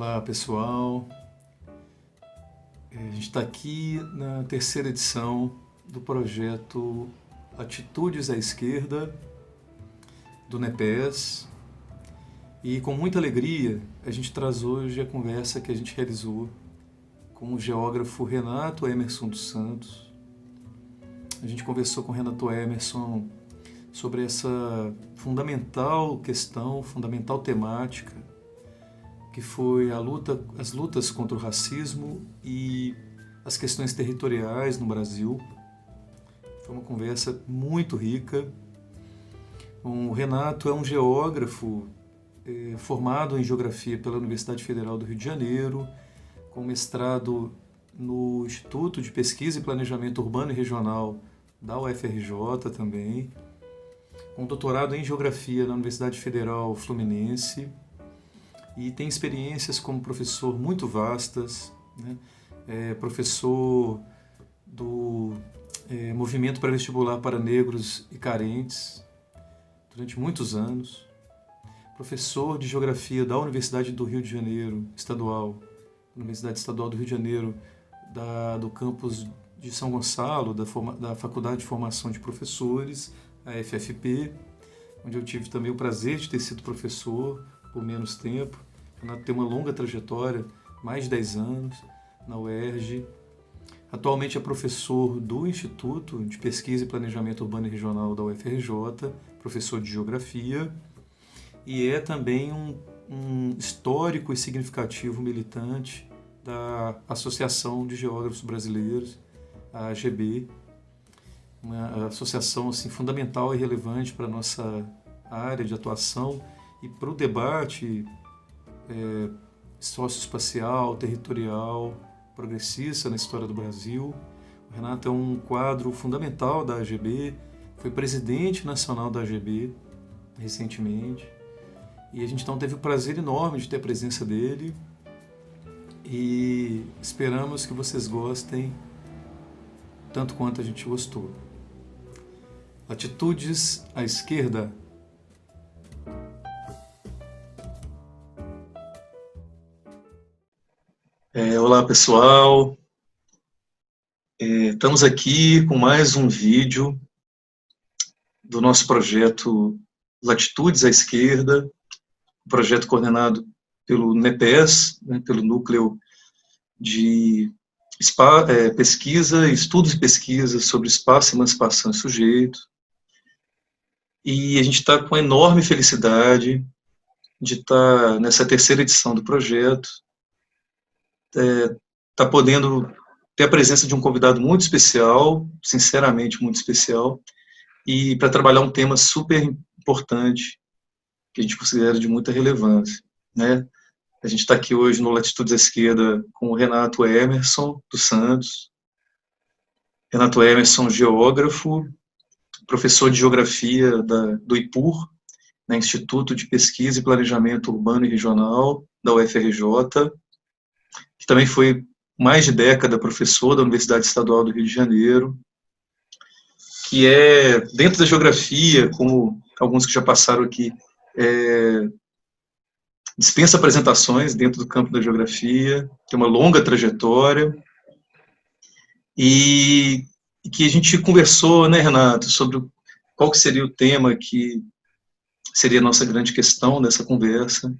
Olá pessoal, a gente está aqui na terceira edição do projeto Atitudes à Esquerda, do NEPES, e com muita alegria a gente traz hoje a conversa que a gente realizou com o geógrafo Renato Emerson dos Santos. A gente conversou com o Renato Emerson sobre essa fundamental questão, fundamental temática, que foi as lutas contra o racismo e as questões territoriais no Brasil. Foi uma conversa muito rica. O Renato é um geógrafo formado em Geografia pela Universidade Federal do Rio de Janeiro, com mestrado no Instituto de Pesquisa e Planejamento Urbano e Regional da UFRJ também, com doutorado em Geografia na Universidade Federal Fluminense, e tem experiências como professor muito vastas, né? Professor do Movimento Pré-Vestibular para Negros e Carentes durante muitos anos, professor de Geografia da Universidade do Rio de Janeiro, Universidade Estadual do Rio de Janeiro, do campus de São Gonçalo, da Faculdade de Formação de Professores, a FFP, onde eu tive também o prazer de ter sido professor por menos tempo. O Renato tem uma longa trajetória, mais de 10 anos, na UERJ. Atualmente é professor do Instituto de Pesquisa e Planejamento Urbano e Regional da UFRJ, professor de Geografia, e é também um histórico e significativo militante da Associação de Geógrafos Brasileiros, a AGB, uma associação assim, fundamental e relevante para a nossa área de atuação e para o debate socioespacial, territorial, progressista na história do Brasil. O Renato é um quadro fundamental da AGB, foi presidente nacional da AGB recentemente, e a gente então teve o prazer enorme de ter a presença dele, e esperamos que vocês gostem tanto quanto a gente gostou. Atitudes à Esquerda. Olá pessoal, estamos aqui com mais um vídeo do nosso projeto Latitudes à Esquerda, um projeto coordenado pelo NEPES, né, pelo Núcleo de Pesquisa, Estudos e Pesquisas sobre Espaço, Emancipação e Sujeito. E a gente está com a enorme felicidade de estar nessa terceira edição do projeto, está podendo ter a presença de um convidado muito especial, sinceramente muito especial, e para trabalhar um tema super importante, que a gente considera de muita relevância, né? A gente está aqui hoje no Latitudes à Esquerda com o Renato Emerson dos Santos. Renato Emerson, geógrafo, professor de Geografia do IPUR, né, Instituto de Pesquisa e Planejamento Urbano e Regional da UFRJ, que também foi mais de década professor da Universidade Estadual do Rio de Janeiro, que é, dentro da geografia, como alguns que já passaram aqui, dispensa apresentações dentro do campo da geografia, tem uma longa trajetória, e que a gente conversou, né, Renato, sobre qual que seria o tema que seria a nossa grande questão nessa conversa,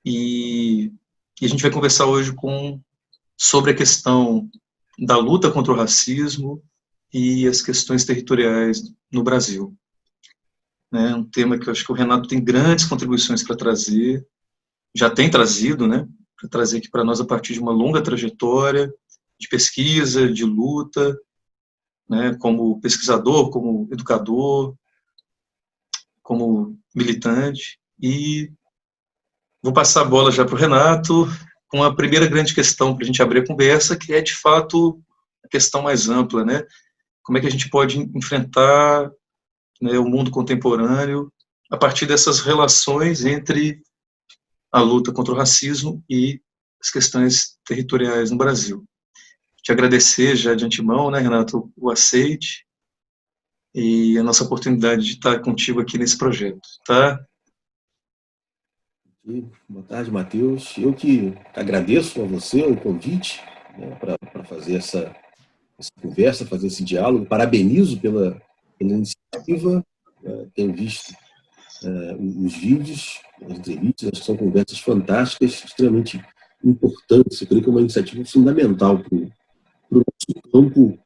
e a gente vai conversar hoje sobre a questão da luta contra o racismo e as questões territoriais no Brasil. É um tema que eu acho que o Renato tem grandes contribuições para trazer, já tem trazido, né, para trazer aqui para nós a partir de uma longa trajetória de pesquisa, de luta, né, como pesquisador, como educador, como militante, e vou passar a bola já para o Renato, com a primeira grande questão para a gente abrir a conversa, que é, de fato, a questão mais ampla, né? Como é que a gente pode enfrentar, né, o mundo contemporâneo a partir dessas relações entre a luta contra o racismo e as questões territoriais no Brasil. Te agradecer já de antemão, né, Renato, o aceite e a nossa oportunidade de estar contigo aqui nesse projeto, tá? E boa tarde, Matheus. Eu que agradeço a você o convite, né, para fazer essa conversa, fazer esse diálogo. Parabenizo pela iniciativa. Tenho visto os vídeos, as entrevistas, acho que são conversas fantásticas, extremamente importantes. Eu creio que é uma iniciativa fundamental para o nosso campo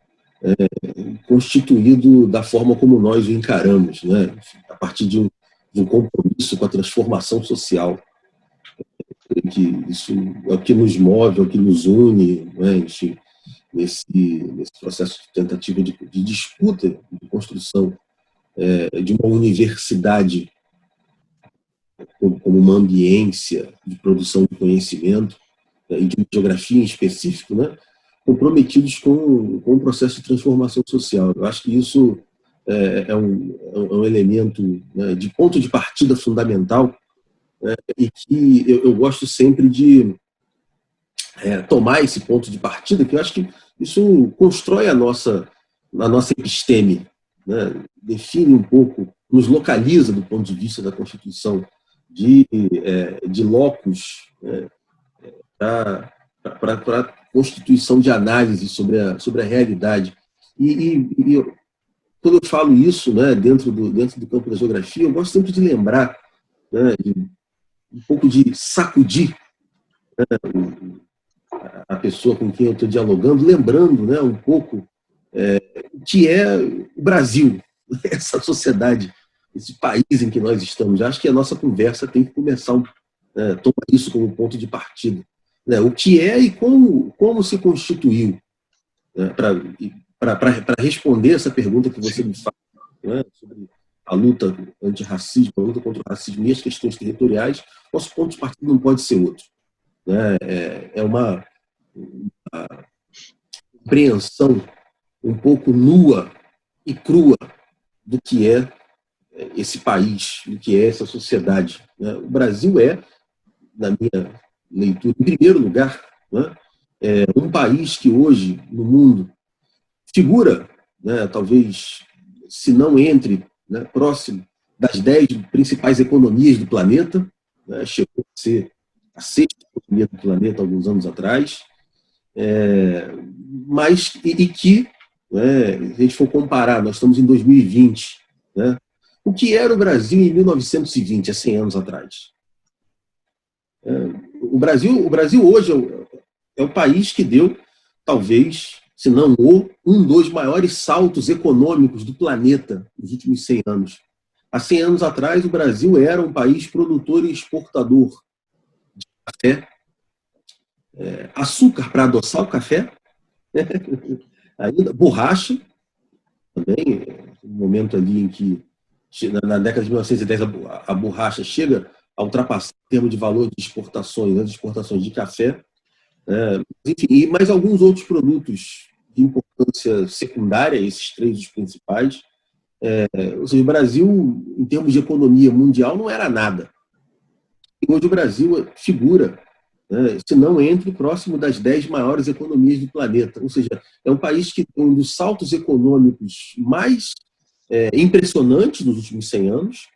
constituído da forma como nós o encaramos, né? A partir de um compromisso com a transformação social. Que isso é o que nos move, é o que nos une, né? Nesse processo de tentativa de disputa, de construção de uma universidade como uma ambiência de produção de conhecimento, né, e de uma geografia em específico, né, comprometidos com o processo de transformação social. Eu acho que isso é um elemento, né, de ponto de partida fundamental, né, e que eu gosto sempre de tomar esse ponto de partida, que eu acho que isso constrói a nossa episteme, né? Define um pouco, nos localiza do ponto de vista da Constituição de locus, né, para a constituição de análise sobre a realidade. Quando eu falo isso, né, dentro do campo da geografia, eu gosto sempre de lembrar, né, um pouco de sacudir a pessoa com quem eu estou dialogando, lembrando, né, um pouco o que é o Brasil, essa sociedade, esse país em que nós estamos. Acho que a nossa conversa tem que começar a tomar isso como ponto de partida. Né? O que é e como se constituiu, né? Para responder essa pergunta que você me faz, né? Sobre a luta antirracismo, a luta contra o racismo e as questões territoriais, nosso ponto de partida não pode ser outro. Né? É uma compreensão um pouco nua e crua do que é esse país, do que é essa sociedade. Né? O Brasil na minha leitura, em primeiro lugar, né, um país que hoje, no mundo, figura, né, talvez, se não entre, né, próximo das 10 principais economias do planeta, né, chegou a ser a sexta economia do planeta alguns anos atrás, mas e que, né, se a gente for comparar, nós estamos em 2020, né, o que era o Brasil em 1920, há 100 anos atrás? O Brasil hoje é o país que deu, talvez, se não um dos maiores saltos econômicos do planeta nos últimos 100 anos. Há 100 anos atrás, o Brasil era um país produtor e exportador de café, açúcar para adoçar o café, ainda borracha, também, um momento ali em que, na década de 1910, a borracha chega a ultrapassar em termos de valor de exportações, né, de exportações de café, enfim, e mais alguns outros produtos de importância secundária, esses três os principais. Ou seja, o Brasil, em termos de economia mundial, não era nada. E hoje o Brasil figura, né, se não entre próximo das 10 maiores economias do planeta. Ou seja, é um país que tem um dos saltos econômicos mais impressionantes nos últimos 100 anos,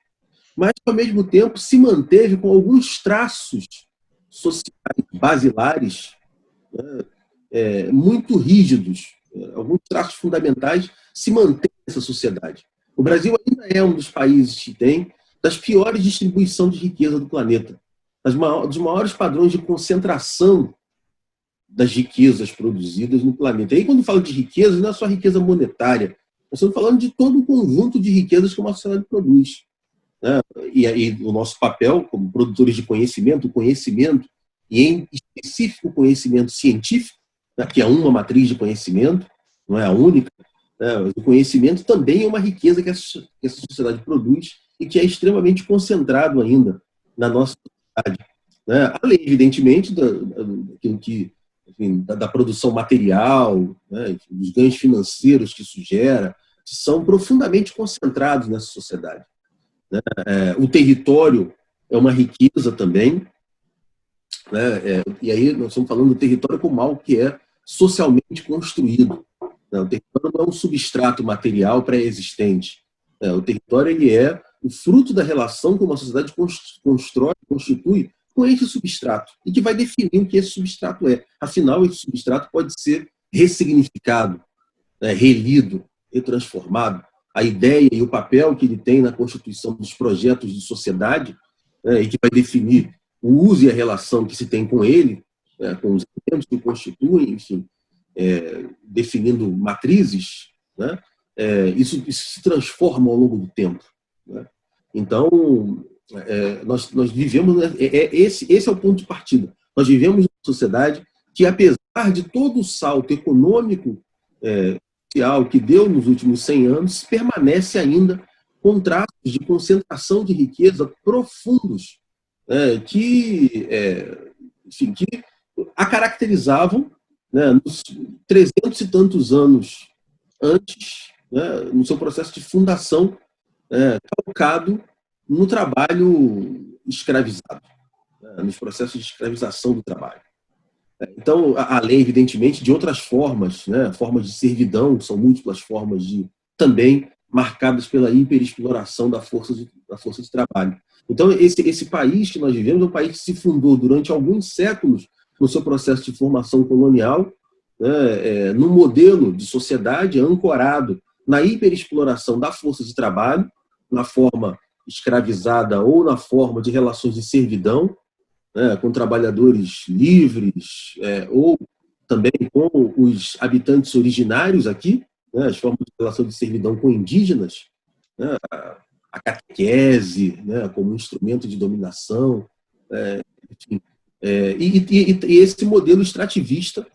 mas, ao mesmo tempo, se manteve com alguns traços sociais basilares muito rígidos, alguns traços fundamentais se mantêm nessa sociedade. O Brasil ainda é um dos países que tem das piores distribuição de riqueza do planeta, dos maiores padrões de concentração das riquezas produzidas no planeta. E aí, quando falo de riqueza, não é só riqueza monetária, nós estamos falando de todo um conjunto de riquezas que uma sociedade produz. Né? E aí, o nosso papel como produtores de conhecimento, e em específico o conhecimento científico, né, que é uma matriz de conhecimento, não é a única, né, mas o conhecimento também é uma riqueza que essa sociedade produz e que é extremamente concentrado ainda na nossa sociedade. Né? Além, evidentemente, enfim, da produção material, né, dos ganhos financeiros que isso gera, que são profundamente concentrados nessa sociedade. Né? O território é uma riqueza também, né? E aí nós estamos falando do território como algo que é socialmente construído. Né? O território não é um substrato material pré-existente. O território ele é o fruto da relação que uma sociedade constitui com esse substrato, e que vai definir o que esse substrato é. Afinal, esse substrato pode ser ressignificado, né, relido, retransformado. A ideia e o papel que ele tem na constituição dos projetos de sociedade, né, e que vai definir o uso e a relação que se tem com ele, né, com os elementos que o constituem, enfim, definindo matrizes, né, isso se transforma ao longo do tempo, né? Então, nós vivemos, né, esse é o ponto de partida. Nós vivemos uma sociedade que, apesar de todo o salto econômico, social que deu nos últimos 100 anos, permanece ainda com traços de concentração de riqueza profundos, enfim, que a caracterizavam, né, nos 300 e tantos anos antes, né, no seu processo de fundação, calcado no trabalho escravizado, né, nos processos de escravização do trabalho. Então, além, evidentemente, de outras formas, né, formas de servidão, são múltiplas formas também marcadas pela hiperexploração da força de trabalho. Então, esse país que nós vivemos é um país que se fundou durante alguns séculos no seu processo de formação colonial, né, num modelo de sociedade ancorado na hiperexploração da força de trabalho, na forma escravizada ou na forma de relações de servidão, né, com trabalhadores livres, ou também com os habitantes originários aqui, né, as formas de relação de servidão com indígenas, né, a catequese, né, como instrumento de dominação, enfim, e esse modelo extrativista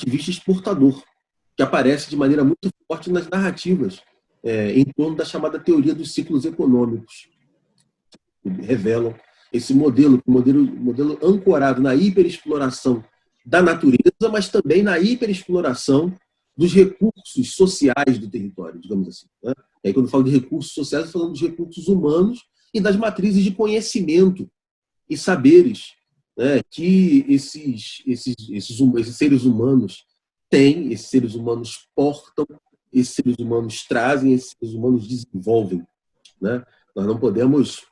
exportador, que aparece de maneira muito forte nas narrativas em torno da chamada teoria dos ciclos econômicos, que revelam esse modelo ancorado na hiperexploração da natureza, mas também na hiperexploração dos recursos sociais do território, digamos assim, né? E aí, quando eu falo de recursos sociais, eu estou falando dos recursos humanos e das matrizes de conhecimento e saberes, né, que esses seres humanos têm, esses seres humanos portam, esses seres humanos trazem, esses seres humanos desenvolvem, né? Nós não podemos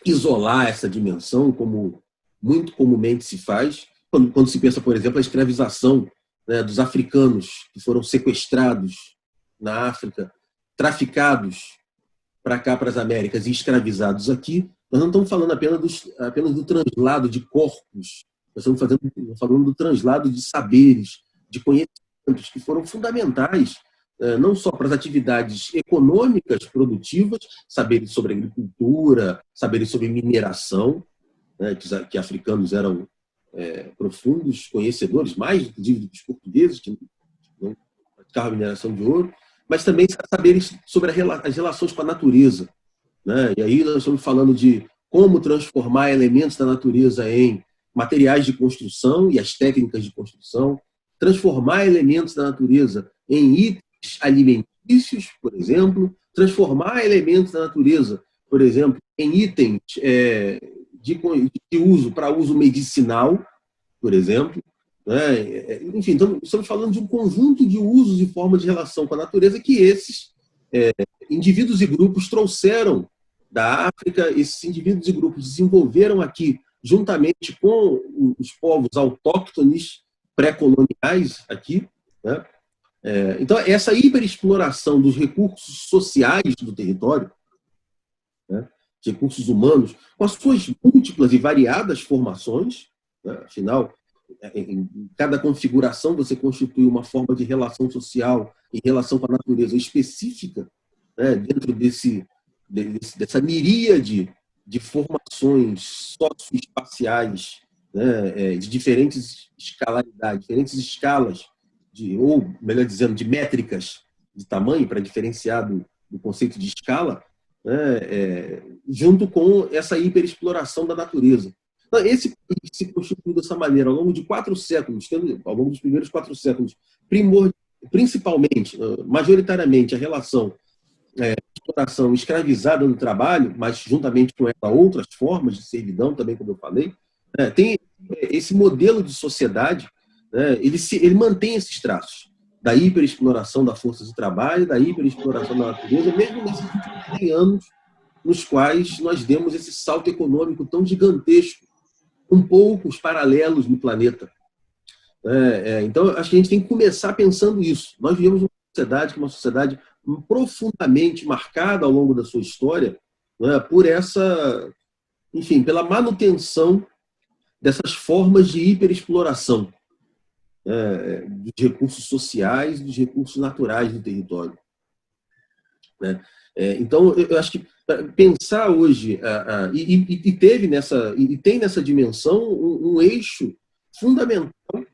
isolar essa dimensão, como muito comumente se faz, quando se pensa, por exemplo, a escravização, né, dos africanos que foram sequestrados na África, traficados para cá, para as Américas, e escravizados aqui. Nós não estamos falando apenas do translado de corpos, nós estamos falando do translado de saberes, de conhecimentos que foram fundamentais, não só para as atividades econômicas produtivas, saberes sobre agricultura, saberes sobre mineração, né, que africanos eram profundos conhecedores, mais inclusive do que os portugueses, que não praticavam a mineração de ouro, mas também saberes sobre as relações com a natureza, né? E aí nós estamos falando de como transformar elementos da natureza em materiais de construção e as técnicas de construção, transformar elementos da natureza em itens alimentícios, por exemplo, transformar elementos da natureza, por exemplo, em itens de uso para uso medicinal, por exemplo, né? Enfim, então, estamos falando de um conjunto de usos e formas de relação com a natureza que esses indivíduos e grupos trouxeram da África, esses indivíduos e grupos desenvolveram aqui, juntamente com os povos autóctones pré-coloniais aqui, né? Então, essa hiperexploração dos recursos sociais do território, né, recursos humanos, com as suas múltiplas e variadas formações, né, afinal, em cada configuração você constitui uma forma de relação social em relação com a natureza específica, né, dentro dessa miríade de formações socioespaciais, né, de diferentes escalaridades, diferentes escalas, ou melhor dizendo, de métricas de tamanho, para diferenciar do conceito de escala, né, junto com essa hiperexploração da natureza. Então, esse país se constituiu dessa maneira ao longo de 4 séculos, ao longo dos primeiros 4 séculos, principalmente, majoritariamente, a relação exploração escravizada no trabalho, mas juntamente com ela outras formas de servidão também, como eu falei, tem esse modelo de sociedade, né, ele mantém esses traços. da hiperexploração da força de trabalho, da hiperexploração da natureza, mesmo nesses últimos 100 anos, nos quais nós demos esse salto econômico tão gigantesco, com poucos paralelos no planeta. Então, acho que a gente tem que começar pensando isso. Nós vivemos uma sociedade que é uma sociedade profundamente marcada ao longo da sua história, por essa, enfim, pela manutenção dessas formas de hiperexploração, dos recursos sociais, dos recursos naturais do território. Então, eu acho que pensar hoje, e tem nessa dimensão um eixo fundamental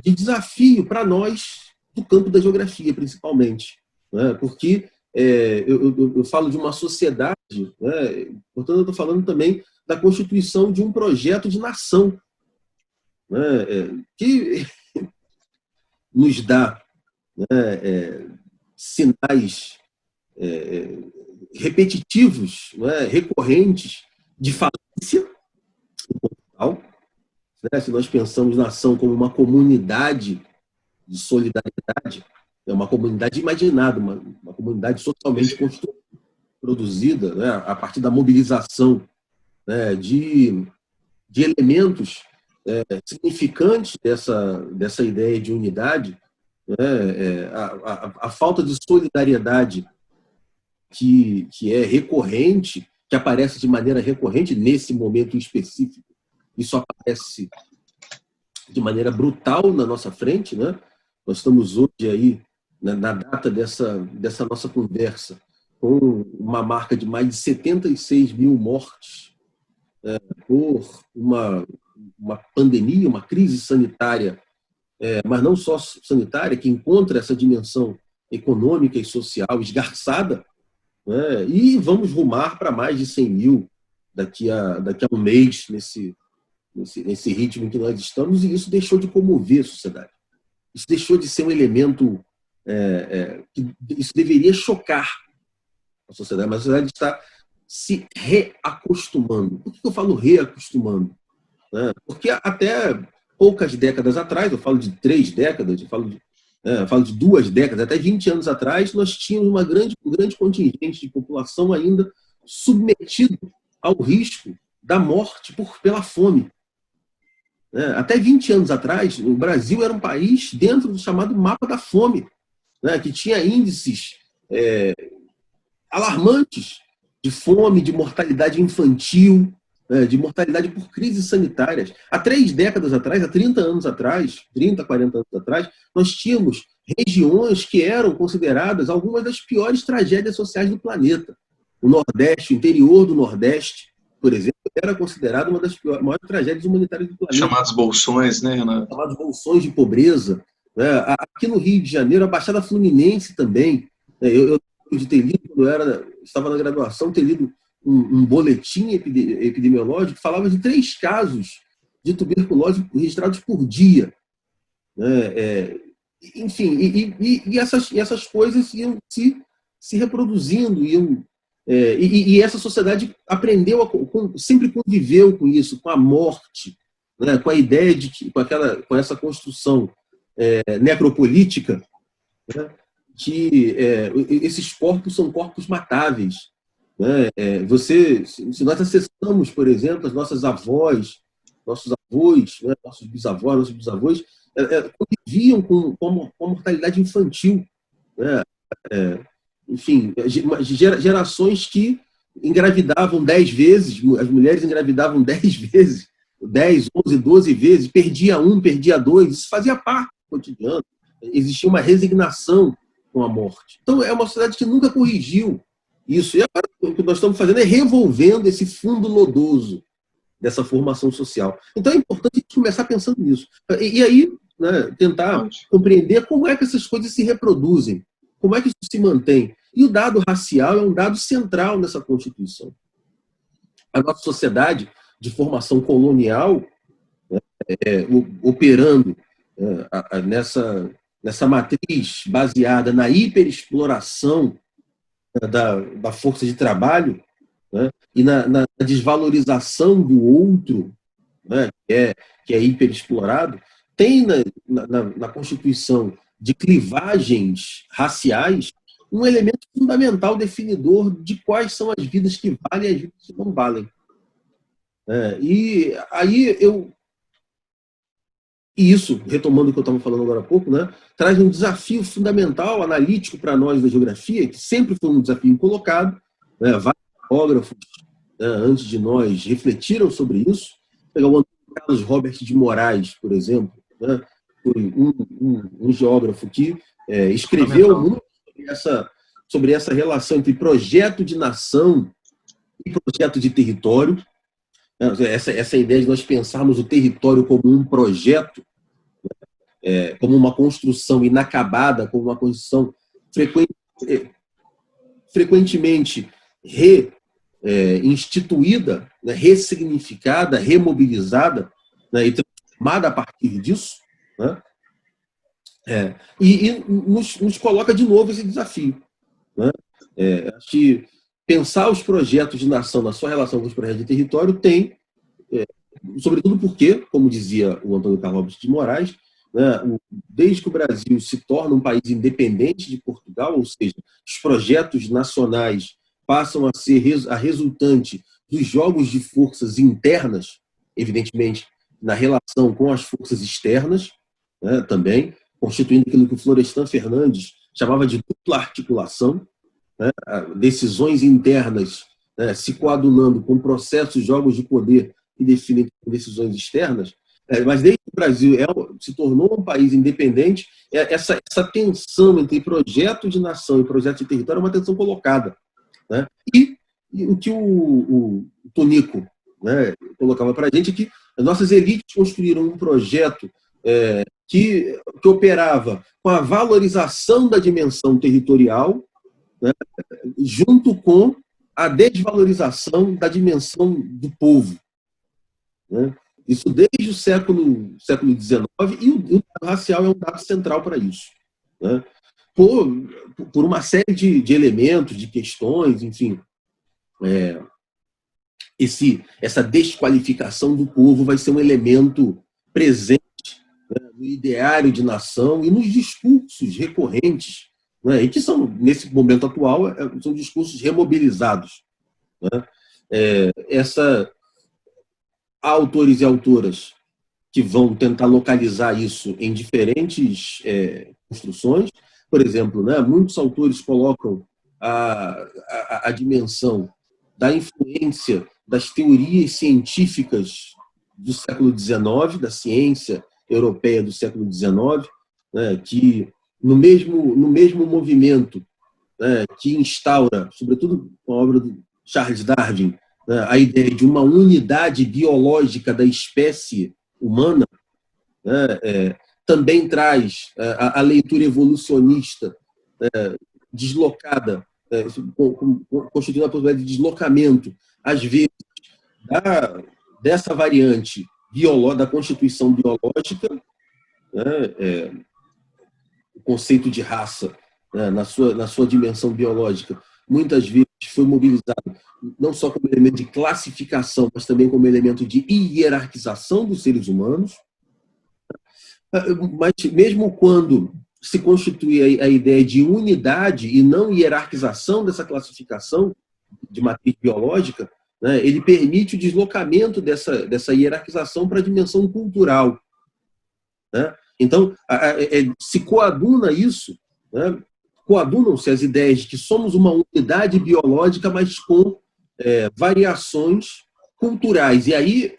de desafio para nós do campo da geografia, principalmente. Porque eu falo de uma sociedade, portanto, eu estou falando também da constituição de um projeto de nação, que nos dá sinais repetitivos, recorrentes, de falência em Portugal. Se nós pensamos nação como uma comunidade de solidariedade, é uma comunidade imaginada, uma comunidade socialmente construída, produzida, a partir da mobilização, de elementos significantes dessa ideia de unidade, a falta de solidariedade que é recorrente, que aparece de maneira recorrente nesse momento específico, isso aparece de maneira brutal na nossa frente, Nós estamos hoje aí, na data dessa nossa conversa, com uma marca de mais de 76 mil mortes por uma pandemia, uma crise sanitária, mas não só sanitária, que encontra essa dimensão econômica e social esgarçada, e vamos rumar para mais de 100 mil daqui a um mês, nesse ritmo em que nós estamos, e isso deixou de comover a sociedade. Isso deixou de ser um elemento isso deveria chocar a sociedade, mas a sociedade está se reacostumando. Por que eu falo reacostumando? Porque até poucas décadas atrás, eu falo de 3 décadas, eu falo de 2 décadas, até 20 anos atrás, nós tínhamos um grande contingente de população ainda submetido ao risco da morte pela fome. Até 20 anos atrás, o Brasil era um país dentro do chamado mapa da fome, que tinha índices alarmantes de fome, de mortalidade infantil, de mortalidade por crises sanitárias. Há 3 décadas atrás, há 30 anos atrás, 30, 40 anos atrás, nós tínhamos regiões que eram consideradas algumas das piores tragédias sociais do planeta. O Nordeste, o interior do Nordeste, por exemplo, era considerado uma das maiores tragédias humanitárias do planeta. Chamados bolsões, né, Renato? Chamados bolsões de pobreza. Aqui no Rio de Janeiro, a Baixada Fluminense também. Eu de ter lido, quando eu estava na graduação, ter lido um boletim epidemiológico que falava de 3 casos de tuberculose registrados por dia. Enfim, e essas coisas iam se reproduzindo, e essa sociedade aprendeu, sempre conviveu com isso, com a morte, com a ideia de que, com essa construção necropolítica, que esses corpos são corpos matáveis. Se nós acessamos, por exemplo, as nossas avós, nossos avós, nossos bisavós, conviviam com a mortalidade infantil. Enfim, gerações que engravidavam 10 vezes, as mulheres engravidavam 10 vezes, 10, 11, 12 vezes, perdia 1, perdia 2, isso fazia parte do cotidiano. Existia uma resignação com a morte. Então, é uma sociedade que nunca corrigiu isso. E agora, o que nós estamos fazendo é revolvendo esse fundo lodoso dessa formação social. Então, é importante a gente começar pensando nisso. E aí, tentar compreender como é que essas coisas se reproduzem, como é que isso se mantém. E o dado racial é um dado central nessa Constituição. A nossa sociedade de formação colonial, operando nessa matriz baseada na hiperexploração da força de trabalho, e na desvalorização do outro, que é hiperexplorado, tem na Constituição de clivagens raciais, um elemento fundamental definidor de quais são as vidas que valem e as vidas que não valem. E aí e isso, retomando o que eu estava falando agora há pouco, né, traz um desafio fundamental, analítico para nós da geografia, que sempre foi um desafio colocado, né, vários geógrafos, né, antes de nós refletiram sobre isso. Pegar o Antônio Carlos Robert de Moraes, por exemplo, né, foi um geógrafo que escreveu muito sobre essa relação entre projeto de nação e projeto de território. Essa ideia de nós pensarmos o território como um projeto, como uma construção inacabada, como uma construção frequentemente instituída, né, ressignificada, remobilizada, né, e transformada a partir disso, né, e nos coloca de novo esse desafio. Né? Acho que pensar os projetos de nação na sua relação com os projetos de território tem, sobretudo porque, como dizia o Antônio Carlos de Moraes, né, desde que o Brasil se torna um país independente de Portugal, ou seja, os projetos nacionais passam a ser a resultante dos jogos de forças internas, evidentemente, na relação com as forças externas, né, também, constituindo aquilo que o Florestan Fernandes chamava de dupla articulação, né, decisões internas, né, se coadunando com processos, jogos de poder que definem decisões externas, mas desde que o Brasil se tornou um país independente, essa tensão entre projeto de nação e projeto de território é uma tensão colocada. Né? E o que o Tonico, né, colocava para a gente é que as nossas elites construíram um projeto que operava com a valorização da dimensão territorial, né, junto com a desvalorização da dimensão do povo. Né? Isso desde o século XIX, e o dado racial é um dado central para isso. Né? Por uma série de elementos, de questões, enfim, essa desqualificação do povo vai ser um elemento presente, né, no ideário de nação e nos discursos recorrentes, né, e que são, nesse momento atual, são discursos remobilizados. Né? Há autores e autoras que vão tentar localizar isso em diferentes construções. Por exemplo, né, muitos autores colocam a dimensão da influência das teorias científicas do século XIX, da ciência europeia do século XIX, né, que no mesmo movimento, né, que instaura, sobretudo com a obra do Charles Darwin, né, a ideia de uma unidade biológica da espécie humana, né, também traz a leitura evolucionista deslocada, constituindo a possibilidade de deslocamento, às vezes, dessa variante da constituição biológica, né, o conceito de raça, né, na sua dimensão biológica, muitas vezes foi mobilizado não só como elemento de classificação, mas também como elemento de hierarquização dos seres humanos. Mas mesmo quando se constitui a ideia de unidade e não hierarquização dessa classificação de matriz biológica, né, ele permite o deslocamento dessa hierarquização para a dimensão cultural. Né? Então, se coaduna isso, né, coadunam-se as ideias de que somos uma unidade biológica, mas com variações culturais. E aí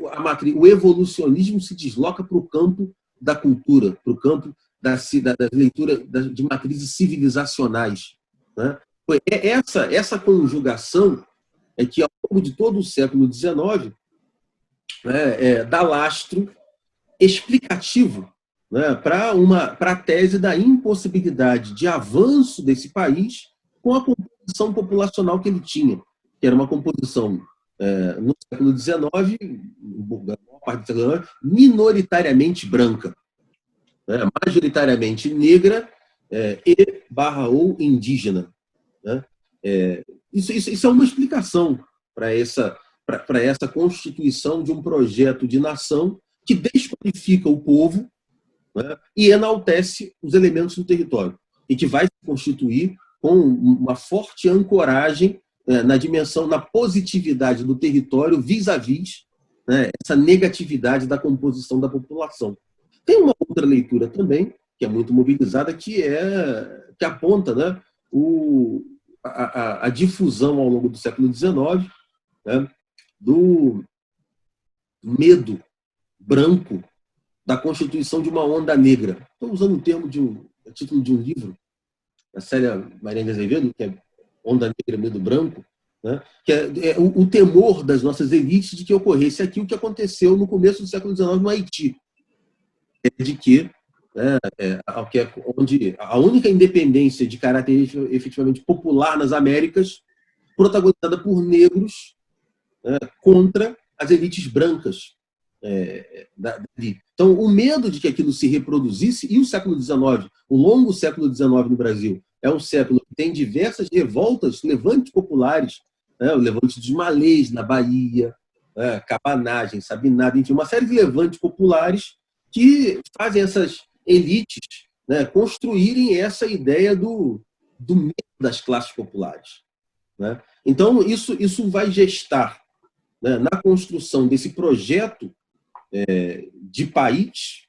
o evolucionismo se desloca para o campo da cultura, para o campo da leitura de matrizes civilizacionais. Né? Essa conjugação é que, ao longo de todo o século XIX, dá lastro explicativo, né, para a tese da impossibilidade de avanço desse país com a composição populacional que ele tinha, que era uma composição, no século XIX, na maior parte do século XIX, minoritariamente branca, né, majoritariamente negra ou indígena. Né? Isso é uma explicação para essa constituição de um projeto de nação que desqualifica o povo, né, e enaltece os elementos do território, e que vai se constituir com uma forte ancoragem na dimensão, na positividade do território vis-à-vis, né, essa negatividade da composição da população. Tem uma outra leitura também, que é muito mobilizada, que aponta, né, a difusão ao longo do século XIX, né, do medo branco da constituição de uma onda negra. Estou usando um termo título de um livro, da Célia Mariane de Azevedo, que é Onda Negra, Medo Branco, né? Que é o temor das nossas elites de que ocorresse aqui o que aconteceu no começo do século XIX no Haiti, de que, onde a única independência de caráter efetivamente popular nas Américas, protagonizada por negros, contra as elites brancas. Então, o medo de que aquilo se reproduzisse, e o século XIX, o longo século XIX no Brasil, é um século que tem diversas revoltas, levantes populares, o levante dos malês na Bahia, cabanagem, sabinada, enfim, uma série de levantes populares que fazem essas elites construírem essa ideia do medo das classes populares. Então, isso vai gestar, na construção desse projeto de país,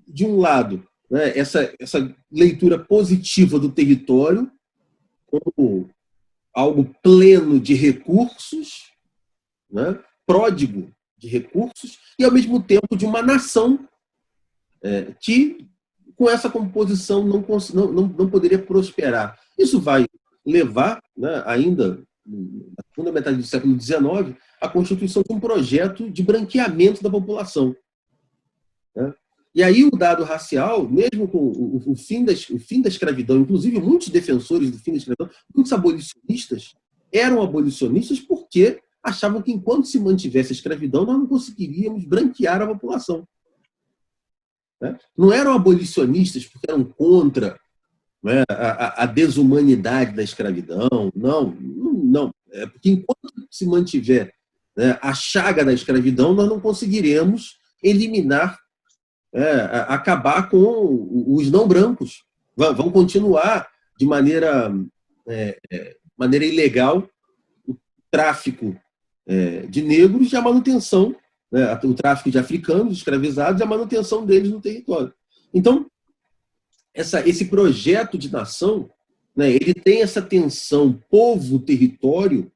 de um lado, essa leitura positiva do território como algo pleno de recursos, pródigo de recursos, e, ao mesmo tempo, de uma nação que, com essa composição, não poderia prosperar. Isso vai levar, ainda na segunda metade do século XIX, a constituição de um projeto de branqueamento da população. E aí o dado racial, mesmo com o fim da escravidão, inclusive muitos defensores do fim da escravidão, muitos abolicionistas, eram abolicionistas porque achavam que enquanto se mantivesse a escravidão, nós não conseguiríamos branquear a população. Não eram abolicionistas porque eram contra a desumanidade da escravidão, não. É porque enquanto se mantiver a chaga da escravidão, nós não conseguiremos eliminar, acabar com os não brancos. Vão continuar de maneira ilegal o tráfico de negros e a manutenção, o tráfico de africanos escravizados e a manutenção deles no território. Então, esse projeto de nação, ele tem essa tensão povo-território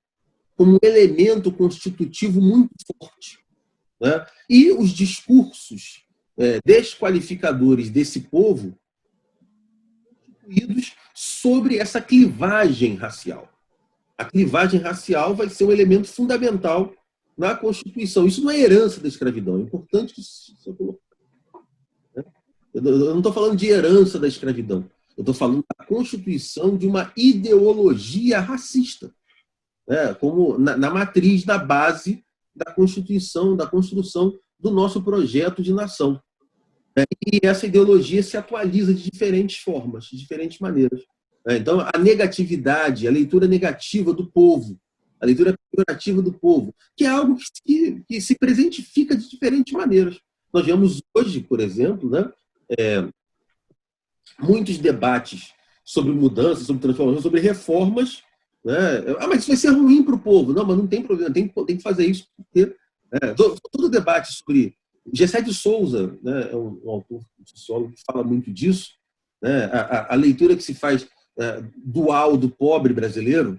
como um elemento constitutivo muito forte. E os discursos desqualificadores desse povo constituídos sobre essa clivagem racial. A clivagem racial vai ser um elemento fundamental na Constituição. Isso não é herança da escravidão, é importante que isso seja colocado. Eu não estou falando de herança da escravidão, eu estou falando da constituição de uma ideologia racista, como na matriz, na base da Constituição, da construção do nosso projeto de nação. E essa ideologia se atualiza de diferentes formas, de diferentes maneiras. Então, a negatividade, a leitura negativa do povo, a leitura pejorativa do povo, que é algo que se presentifica de diferentes maneiras. Nós vemos hoje, por exemplo, muitos debates sobre mudanças, sobre transformação, sobre reformas. Mas isso vai ser ruim para o povo. Não, mas não tem problema, tem que fazer isso. Porque todo debate sobre... Gessé de Souza, é um autor, um sociólogo que fala muito disso. A leitura que se faz dual do pobre brasileiro.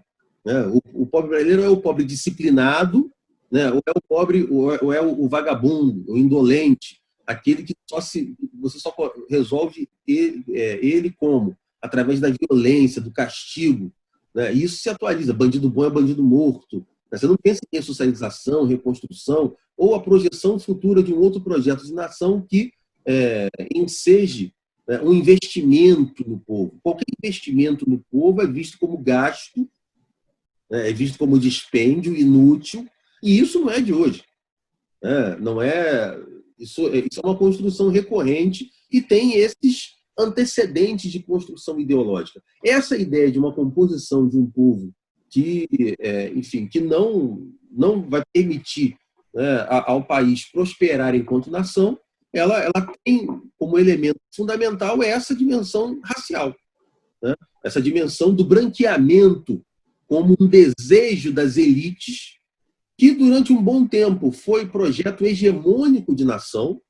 O pobre brasileiro é o pobre disciplinado, ou é o pobre, ou é o vagabundo, o indolente, aquele que você só resolve ele como? Através da violência, do castigo. E isso se atualiza. Bandido bom é bandido morto. Você não pensa em ressocialização, reconstrução, ou a projeção futura de um outro projeto de nação que enseje um investimento no povo. Qualquer investimento no povo é visto como gasto, é visto como dispêndio inútil, e isso não é de hoje. Isso é uma construção recorrente e tem esses antecedentes de construção ideológica. Essa ideia de uma composição de um povo que, enfim, que não vai permitir ao país prosperar enquanto nação, ela tem como elemento fundamental essa dimensão racial, né? Essa dimensão do branqueamento como um desejo das elites, que durante um bom tempo foi projeto hegemônico de nação.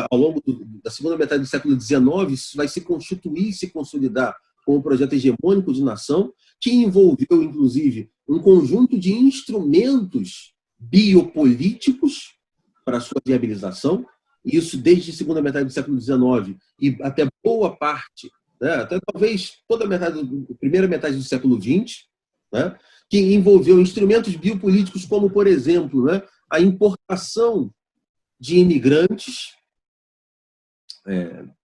Ao longo da segunda metade do século XIX, isso vai se constituir e se consolidar como um projeto hegemônico de nação, que envolveu, inclusive, um conjunto de instrumentos biopolíticos para a sua viabilização, e isso desde a segunda metade do século XIX e até boa parte, né, até talvez toda a primeira metade do século XX, né, que envolveu instrumentos biopolíticos como, por exemplo, né, a importação de imigrantes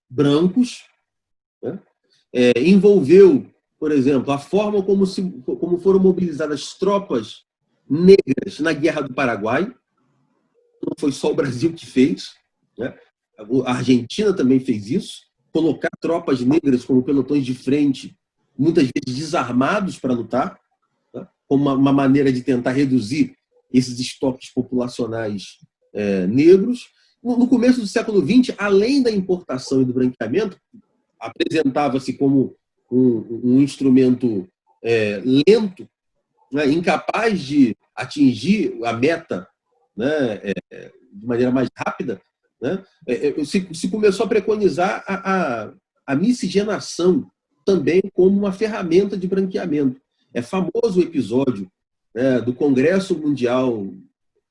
brancos, né, envolveu, por exemplo, a forma como foram mobilizadas tropas negras na Guerra do Paraguai. Não foi só o Brasil que fez, né? A Argentina também fez isso, colocar tropas negras como pelotões de frente, muitas vezes desarmados para lutar, né? Como uma maneira de tentar reduzir esses estoques populacionais negros. No começo do século XX, além da importação e do branqueamento, apresentava-se como um instrumento lento, né, incapaz de atingir a meta, né, de maneira mais rápida, né, se começou a preconizar a miscigenação também como uma ferramenta de branqueamento. É famoso o episódio, né, do Congresso Mundial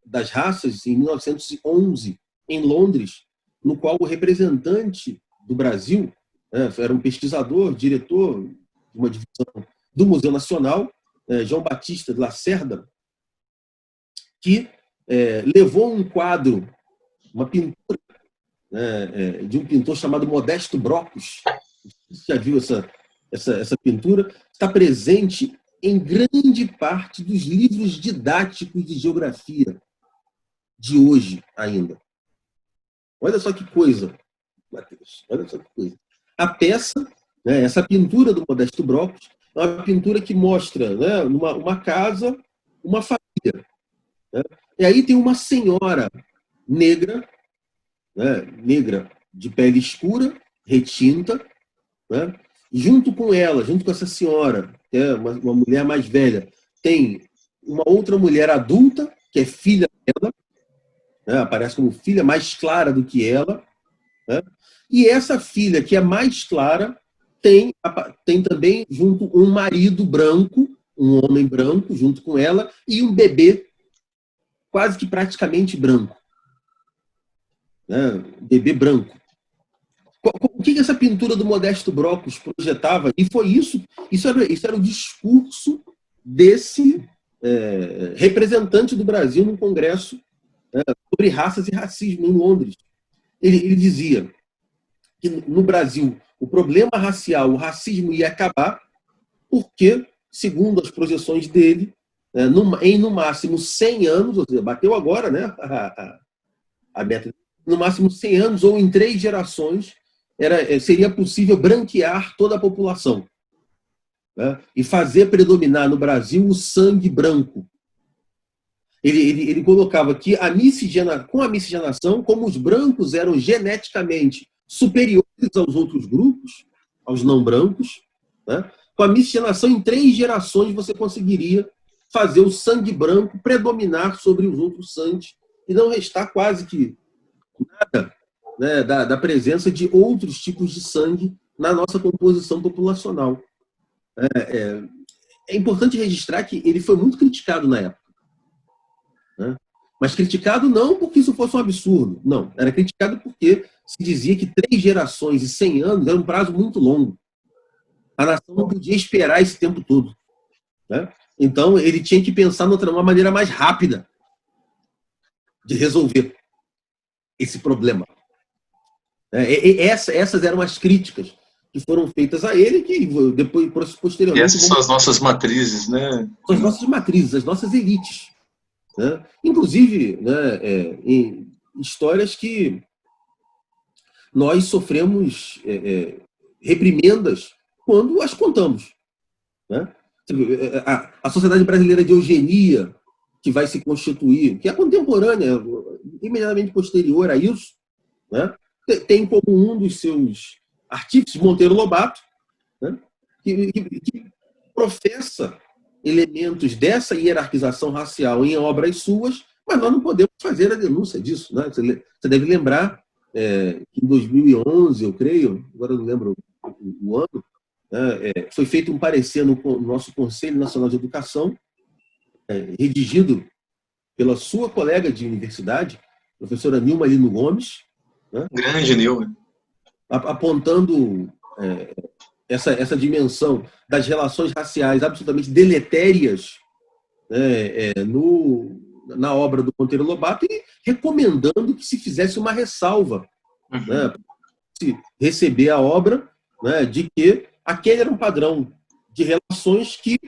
das Raças, em 1911, em Londres, no qual o representante do Brasil, né, era um pesquisador, diretor de uma divisão do Museu Nacional, João Batista de Lacerda, que levou um quadro, uma pintura, né, de um pintor chamado Modesto Brocos. Você já viu essa pintura? Está presente em grande parte dos livros didáticos de geografia de hoje ainda. Olha só que coisa, Matheus. Olha só que coisa. A peça, né, essa pintura do Modesto Brocos, é uma pintura que mostra, né, uma casa, uma família. Né? E aí tem uma senhora negra, né, negra de pele escura, retinta, né? Junto com ela, junto com essa senhora, que é uma mulher mais velha, tem uma outra mulher adulta, que é filha dela, né, aparece como filha mais clara do que ela, né? E essa filha, que é mais clara, tem também junto um marido branco, um homem branco junto com ela, e um bebê quase que praticamente branco, né? Bebê branco. O que essa pintura do Modesto Brocos projetava? E foi isso era o discurso desse representante do Brasil no Congresso sobre raças e racismo em Londres. Ele dizia que no Brasil o problema racial, o racismo ia acabar porque, segundo as projeções dele, em no máximo 100 anos, ou seja, bateu agora, né, a meta, no máximo 100 anos ou em 3 gerações, seria possível branquear toda a população, né, e fazer predominar no Brasil o sangue branco. Ele colocava que com a miscigenação, como os brancos eram geneticamente superiores aos outros grupos, aos não brancos, né, com a miscigenação em 3 gerações você conseguiria fazer o sangue branco predominar sobre os outros sangues e não restar quase que nada, né, da presença de outros tipos de sangue na nossa composição populacional. É importante registrar que ele foi muito criticado na época, né? Mas criticado não porque isso fosse um absurdo, não. Era criticado porque se dizia que 3 gerações e 100 anos era um prazo muito longo. A nação não podia esperar esse tempo todo, né? Então, ele tinha que pensar numa maneira mais rápida de resolver esse problema. Essas eram as críticas que foram feitas a ele, que depois, posteriormente... E essas são as nossas matrizes, né? São as nossas matrizes, as nossas elites. Né? Inclusive, né, em histórias que nós sofremos reprimendas quando as contamos. Né? A Sociedade Brasileira de Eugenia, que vai se constituir, que é contemporânea, imediatamente posterior a isso, né? Tem como um dos seus artífices Monteiro Lobato, né? que professa elementos dessa hierarquização racial em obras suas, mas nós não podemos fazer a denúncia disso. Né? Você deve lembrar que em 2011, eu creio, agora eu não lembro o ano, né, foi feito um parecer no nosso Conselho Nacional de Educação, redigido pela sua colega de universidade, professora Nilma Lino Gomes, né, Grande, Nilma. apontando essa dimensão das relações raciais absolutamente deletérias, né, na obra do Monteiro Lobato, e recomendando que se fizesse uma ressalva, né, se receber a obra, né, de que aquele era um padrão de relações que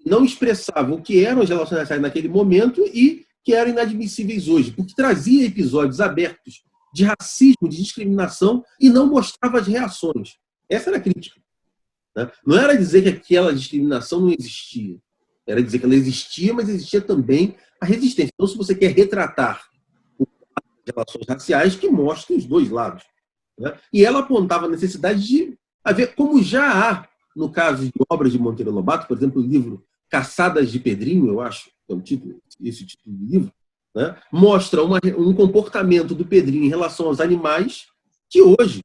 não expressavam o que eram as relações raciais naquele momento e que eram inadmissíveis hoje, porque trazia episódios abertos de racismo, de discriminação, e não mostrava as reações. Essa era a crítica. Né? Não era dizer que aquela discriminação não existia, era dizer que ela existia, mas existia também a resistência. Então, se você quer retratar as relações raciais, que mostra os dois lados. Né? E ela apontava a necessidade de haver, como já há no caso de obras de Monteiro Lobato, por exemplo, o livro Caçadas de Pedrinho, eu acho, é esse título do livro, né? Mostra um comportamento do Pedrinho em relação aos animais que hoje,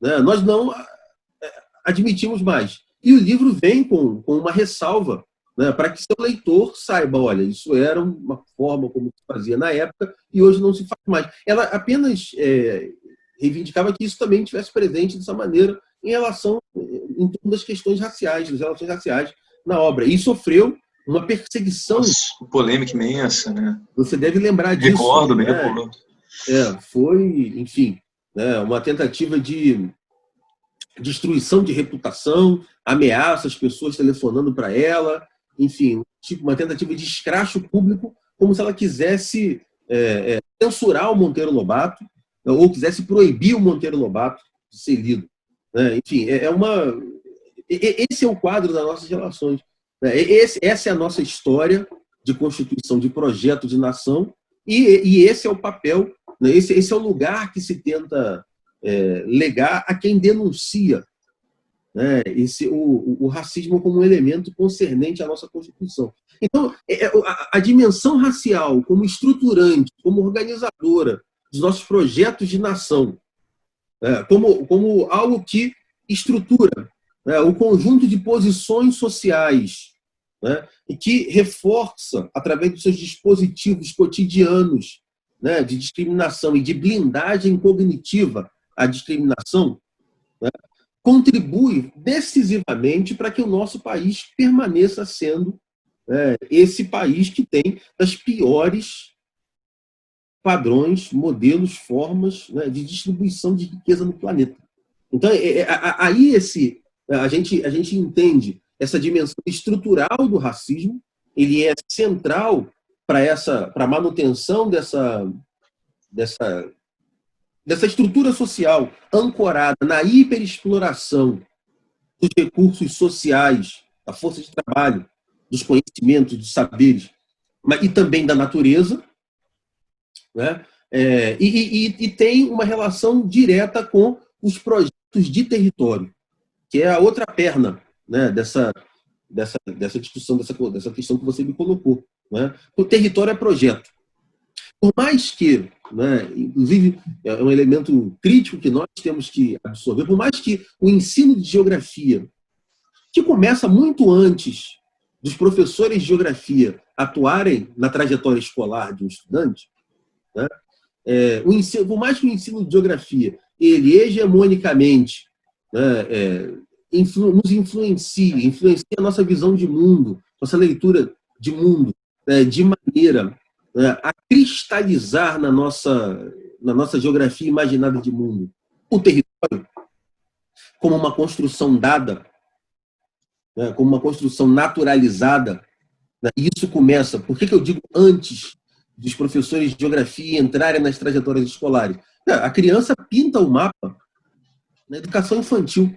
né, nós não admitimos mais. E o livro vem com uma ressalva, né, para que seu leitor saiba, olha, isso era uma forma como se fazia na época e hoje não se faz mais. Ela apenas reivindicava que isso também estivesse presente dessa maneira em relação em torno das questões raciais, das relações raciais na obra. E sofreu uma perseguição. Nossa, polêmica imensa, né? Você deve lembrar disso. Recordo, me né? recordo. Foi, enfim, né, uma tentativa de destruição de reputação, ameaças, pessoas telefonando para ela, enfim, tipo uma tentativa de escracho público, como se ela quisesse censurar o Monteiro Lobato, ou quisesse proibir o Monteiro Lobato de ser lido. Enfim, esse é o quadro das nossas relações. Essa é a nossa história de constituição de projeto de nação, e esse é o papel, né? Esse é o lugar que se tenta legar a quem denuncia, né, o racismo como um elemento concernente à nossa Constituição. Então, a dimensão racial como estruturante, como organizadora dos nossos projetos de nação, como algo que estrutura, né, o conjunto de posições sociais, né, e que reforça, através dos seus dispositivos cotidianos, né, de discriminação e de blindagem cognitiva à discriminação, né, contribui decisivamente para que o nosso país permaneça sendo esse país que tem das piores padrões, modelos, formas, né, de distribuição de riqueza no planeta. Então, aí a gente entende essa dimensão estrutural do racismo, ele é central para a manutenção dessa estrutura social ancorada na hiperexploração dos recursos sociais, da força de trabalho, dos conhecimentos, dos saberes, e também da natureza, né? E tem uma relação direta com os projetos de território, que é a outra perna, né, dessa discussão, dessa questão que você me colocou. Né? O território é projeto. Por mais que, né, inclusive, é um elemento crítico que nós temos que absorver, por mais que o ensino de geografia, que começa muito antes dos professores de geografia atuarem na trajetória escolar de um estudante, né, por mais que o ensino de geografia ele hegemonicamente, né, nos influencia a nossa visão de mundo, nossa leitura de mundo, de maneira a cristalizar na nossa geografia imaginada de mundo o território como uma construção dada, né, como uma construção naturalizada. Né, e isso começa, por que eu digo antes dos professores de geografia entrarem nas trajetórias escolares? A criança pinta o mapa na educação infantil,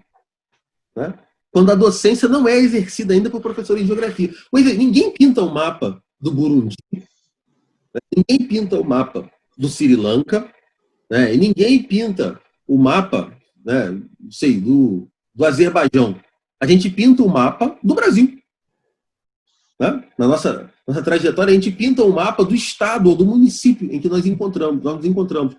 né, quando a docência não é exercida ainda por professores de geografia. Pois é, ninguém pinta o mapa do Burundi, ninguém pinta o mapa do Sri Lanka, né? E ninguém pinta o mapa, né, não sei, do Azerbaijão. A gente pinta o mapa do Brasil. Né? Na nossa trajetória, a gente pinta um mapa do estado ou do município em que nós nos encontramos.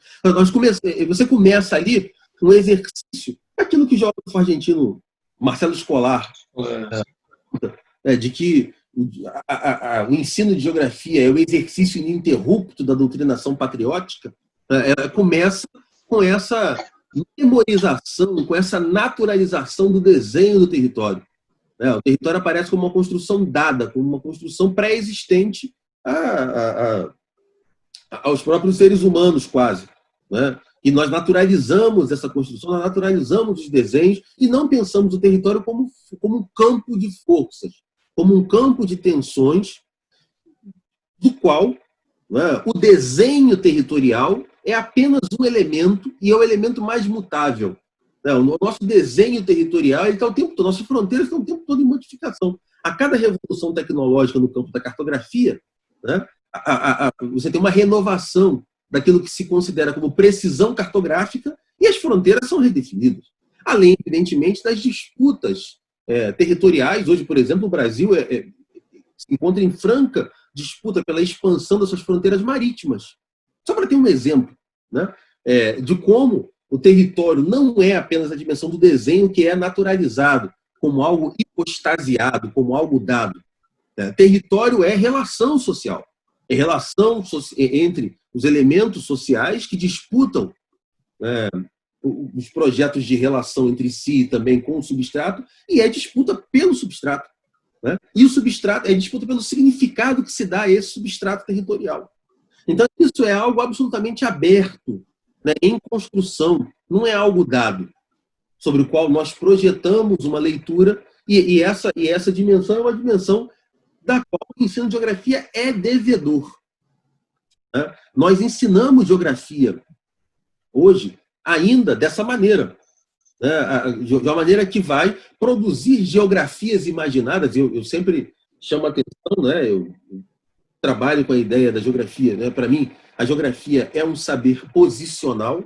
Você começa ali um exercício, aquilo que o geógrafo argentino Marcelo Escolar, de que o ensino de geografia é o exercício ininterrupto da doutrinação patriótica, começa com essa memorização, com essa naturalização do desenho do território. O território aparece como uma construção dada, como uma construção pré-existente aos próprios seres humanos, quase. Né? E nós naturalizamos essa construção, nós naturalizamos os desenhos e não pensamos o território como um campo de forças, como um campo de tensões, do qual, né, o desenho territorial é apenas um elemento e é o elemento mais mutável. O nosso desenho territorial está o tempo todo, nossas fronteiras estão o tempo todo em modificação. A cada revolução tecnológica no campo da cartografia, né, você tem uma renovação daquilo que se considera como precisão cartográfica e as fronteiras são redefinidas. Além, evidentemente, das disputas territoriais. Hoje, por exemplo, o Brasil se encontra em franca disputa pela expansão das suas fronteiras marítimas. Só para ter um exemplo, né, de como o território não é apenas a dimensão do desenho que é naturalizado como algo hipostasiado, como algo dado. Território é relação social. É relação entre os elementos sociais que disputam os projetos de relação entre si e também com o substrato, e é disputa pelo substrato. Né? E o substrato é disputa pelo significado que se dá a esse substrato territorial. Então, isso é algo absolutamente aberto, né, em construção, não é algo dado, sobre o qual nós projetamos uma leitura, e essa dimensão é uma dimensão da qual o ensino de geografia é devedor. Né? Nós ensinamos geografia hoje ainda dessa maneira, né, de uma maneira que vai produzir geografias imaginadas. Eu sempre chamo a atenção, né, eu trabalho com a ideia da geografia. Né, para mim, a geografia é um saber posicional,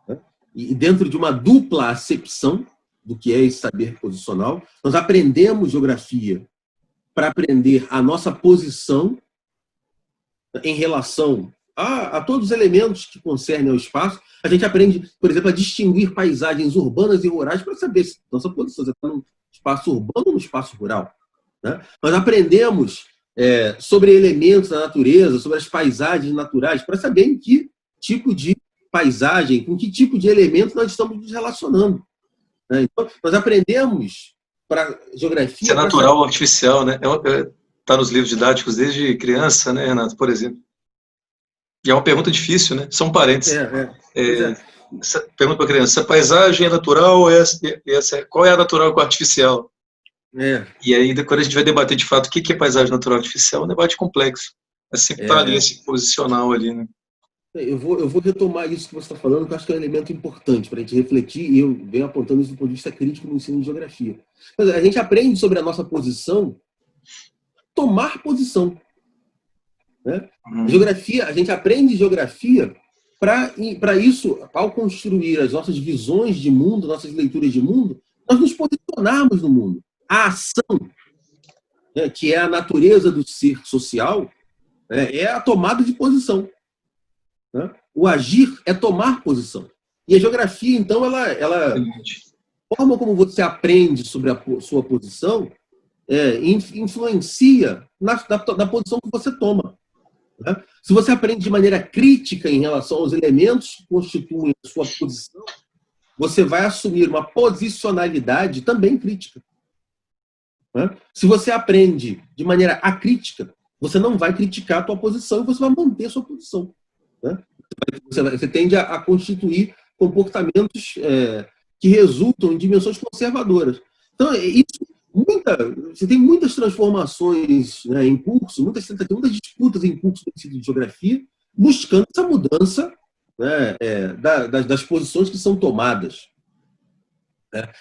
né, e dentro de uma dupla acepção do que é esse saber posicional. Nós aprendemos geografia para aprender a nossa posição em relação a todos os elementos que concernem ao espaço. A gente aprende, por exemplo, a distinguir paisagens urbanas e rurais para saber se nossa posição está no espaço urbano ou no espaço rural. Né? Nós aprendemos sobre elementos da natureza, sobre as paisagens naturais, para saber em que tipo de paisagem, com que tipo de elementos nós estamos nos relacionando. Né? Então, nós aprendemos para geografia... Isso é natural ou artificial, né? Está nos livros didáticos desde criança, né, Renato, por exemplo. E é uma pergunta difícil, né? São parentes. Pergunta para a criança, essa paisagem é natural ou qual é a natural e qual é a artificial? E aí, quando a gente vai debater de fato o que é paisagem natural e artificial, é um debate complexo. Mas sempre está ali esse posicional ali, né? Eu vou retomar isso que você está falando, que eu acho que é um elemento importante para a gente refletir, e eu venho apontando isso do ponto de vista crítico no ensino de geografia. Mas a gente aprende sobre a nossa posição, tomar posição. Né? Geografia, a gente aprende geografia para isso, ao construir as nossas visões de mundo, nossas leituras de mundo, nós nos posicionarmos no mundo. A ação, né, que é a natureza do ser social, é a tomada de posição. Né? O agir é tomar posição. E a geografia, então, ela forma como você aprende sobre a sua posição, influencia na posição que você toma. Né? Se você aprende de maneira crítica em relação aos elementos que constituem a sua posição, você vai assumir uma posicionalidade também crítica. Né? Se você aprende de maneira acrítica, você não vai criticar a sua posição e você vai manter a sua posição. Né? Você tende a constituir comportamentos que resultam em dimensões conservadoras. Então, você tem muitas transformações, né, em curso, muitas disputas em curso do ensino de geografia, buscando essa mudança, né, das posições que são tomadas.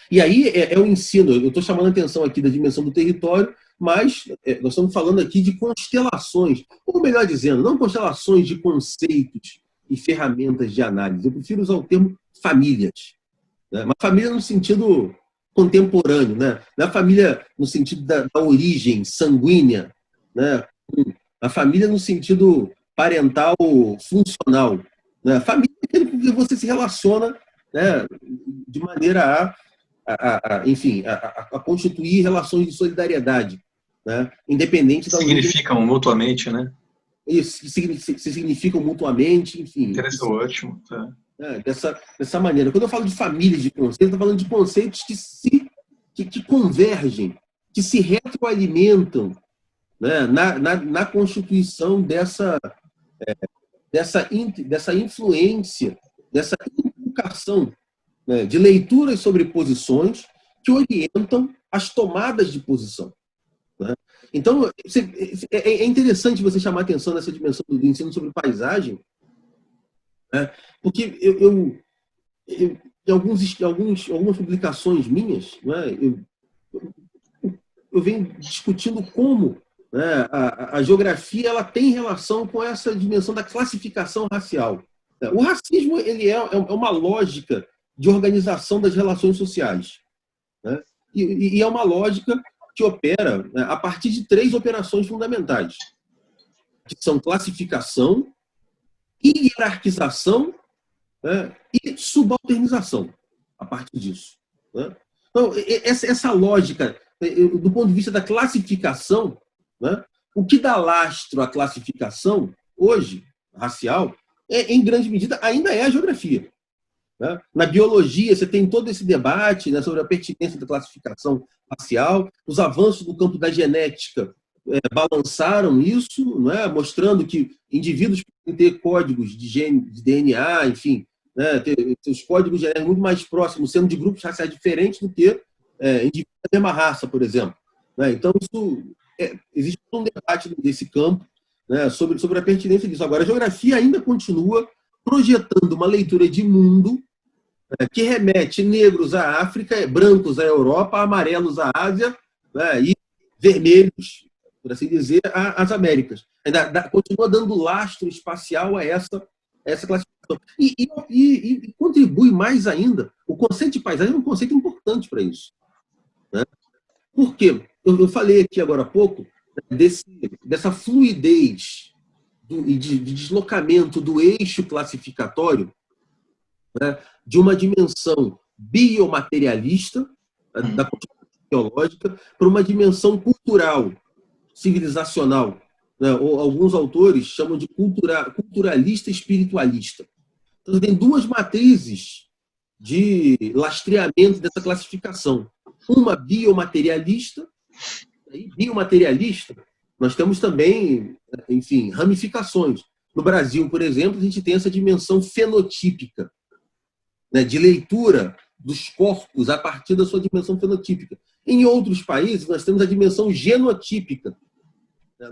E aí é o ensino. Eu estou chamando a atenção aqui da dimensão do território, mas nós estamos falando aqui de constelações, ou melhor dizendo, não constelações de conceitos, e ferramentas de análise. Eu prefiro usar o termo famílias, né? Uma família no sentido contemporâneo, né? Não é a família no sentido da origem sanguínea, né? A família no sentido parental funcional, né? Família é aquele com que você se relaciona, né? De maneira enfim, a constituir relações de solidariedade, né? Independente da origem. Significam mutuamente, né? Isso, que se significam mutuamente, enfim. Interessante, ótimo. Tá. Dessa maneira. Quando eu falo de famílias de conceitos, eu estou falando de conceitos que convergem, que se retroalimentam, né, na constituição dessa influência, dessa inculcação, né, de leituras sobre posições que orientam as tomadas de posição, né? Então, é interessante você chamar a atenção nessa dimensão do ensino sobre paisagem, né, porque em algumas publicações minhas, né, eu venho discutindo como, né, a geografia ela tem relação com essa dimensão da classificação racial. O racismo ele é uma lógica de organização das relações sociais, né? E é uma lógica que opera, né, a partir de 3 operações fundamentais, que são classificação, hierarquização, né, e subalternização, a partir disso, né? Então, essa lógica, do ponto de vista da classificação, né, o que dá lastro à classificação, hoje, racial, em grande medida, ainda é a geografia, né? Na biologia, você tem todo esse debate, né, sobre a pertinência da classificação racial, os avanços do campo da genética balançaram isso, né, mostrando que indivíduos podem ter códigos de DNA, enfim, né, ter os códigos genéticos muito mais próximos, sendo de grupos raciais diferentes do que indivíduos da mesma raça, por exemplo, né? Então, existe um debate desse campo, né, sobre a pertinência disso. Agora, a geografia ainda continua projetando uma leitura de mundo que remete negros à África, brancos à Europa, amarelos à Ásia, né, e vermelhos, por assim dizer, às Américas. Continua dando lastro espacial a essa classificação. E contribui mais ainda. O conceito de paisagem é um conceito importante para isso, né? Por quê? Eu falei aqui agora há pouco dessa fluidez de deslocamento do eixo classificatório, né, de uma dimensão biomaterialista, da construção biológica, para uma dimensão cultural, civilizacional, né? Ou alguns autores chamam de culturalista espiritualista. Então, tem 2 matrizes de lastreamento dessa classificação. Uma biomaterialista, nós temos também, enfim, ramificações. No Brasil, por exemplo, a gente tem essa dimensão fenotípica, né, de leitura dos corpos a partir da sua dimensão fenotípica. Em outros países, nós temos a dimensão genotípica.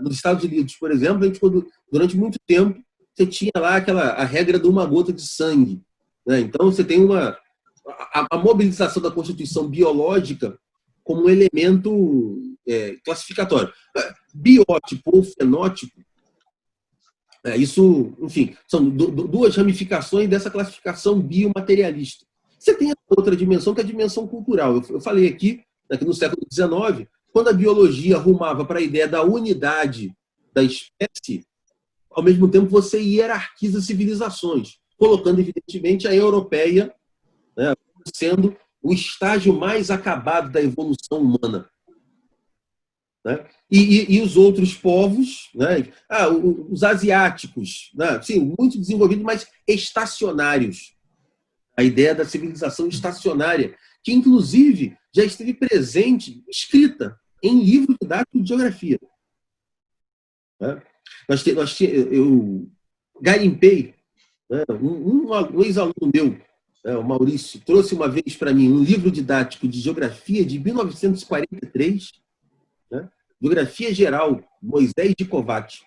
Nos Estados Unidos, por exemplo, durante muito tempo, você tinha lá a regra de uma gota de sangue, né? Então, você tem a mobilização da constituição biológica como um elemento classificatório. Biótipo ou fenótipo, isso, enfim, são 2 ramificações dessa classificação biomaterialista. Você tem a outra dimensão, que é a dimensão cultural. Eu falei aqui, que no século XIX, quando a biologia rumava para a ideia da unidade da espécie, ao mesmo tempo você hierarquiza civilizações, colocando, evidentemente, a europeia, né, sendo o estágio mais acabado da evolução humana, né? E os outros povos, né? Os asiáticos, né? Sim, muito desenvolvidos, mas estacionários. A ideia da civilização estacionária, que inclusive já esteve presente, escrita em livros didáticos de geografia, né? Eu garimpei, né? Um ex-aluno meu, o Maurício, trouxe uma vez para mim um livro didático de geografia de 1943, né? Geografia Geral, Moisés de Kovács.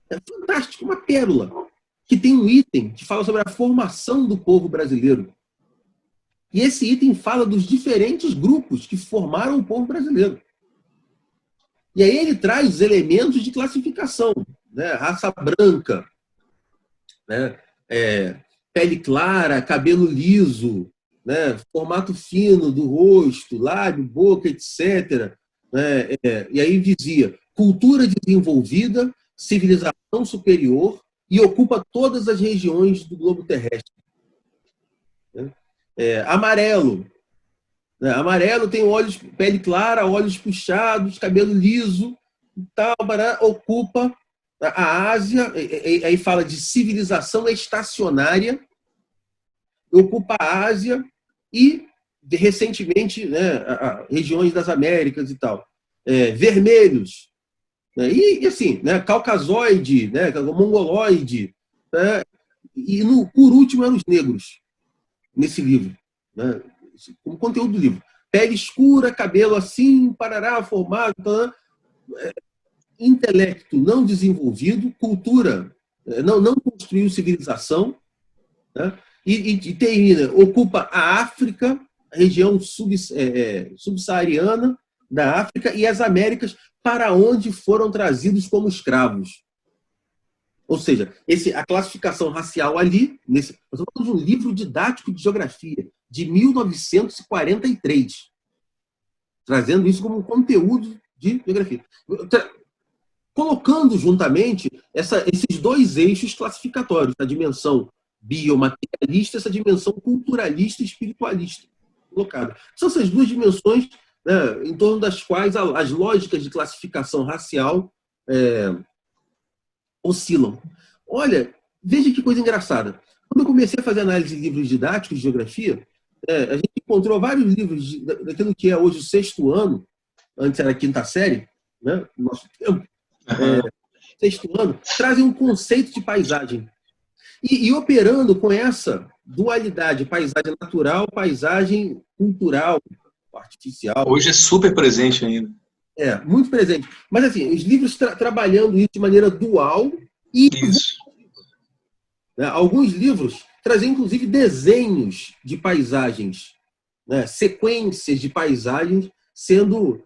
É fantástico, uma pérola, que tem um item que fala sobre a formação do povo brasileiro. E esse item fala dos diferentes grupos que formaram o povo brasileiro. E aí ele traz os elementos de classificação, né? Raça branca, né? pele clara, cabelo liso, né, formato fino do rosto, lábio, boca, etc. Né, e aí dizia, cultura desenvolvida, civilização superior e ocupa todas as regiões do globo terrestre. Né? Amarelo. Né, amarelo tem olhos, pele clara, olhos puxados, cabelo liso, tal, ocupa a Ásia, aí fala de civilização estacionária, ocupa a Ásia e, recentemente, né, regiões das Américas e tal. Vermelhos. Né, e assim, né, caucasoide, né, mongoloide. Né, e, por último, eram os negros, nesse livro. Né, como conteúdo do livro. Pele escura, cabelo assim, parará, formado, intelecto não desenvolvido, cultura não construiu civilização, né? E termina, ocupa a África, a região subsaariana da África e as Américas, para onde foram trazidos como escravos. Ou seja, a classificação racial ali, nós estamos falando de um livro didático de geografia, de 1943, trazendo isso como um conteúdo de geografia. Colocando juntamente esses dois eixos classificatórios, a dimensão biomaterialista, essa dimensão culturalista e espiritualista colocada. São essas duas dimensões, né, em torno das quais as lógicas de classificação racial oscilam. Olha, veja que coisa engraçada. Quando eu comecei a fazer análise de livros didáticos de geografia, a gente encontrou vários livros daquilo que é hoje o 6º ano, antes era a 5ª série, né, no nosso tempo, 6º ano, trazem um conceito de paisagem. E operando com essa dualidade, paisagem natural, paisagem cultural, artificial. Hoje é super presente ainda. Muito presente. Mas assim, os livros trabalhando isso de maneira dual e isso. Né, alguns livros trazem inclusive desenhos de paisagens, né, sequências de paisagens sendo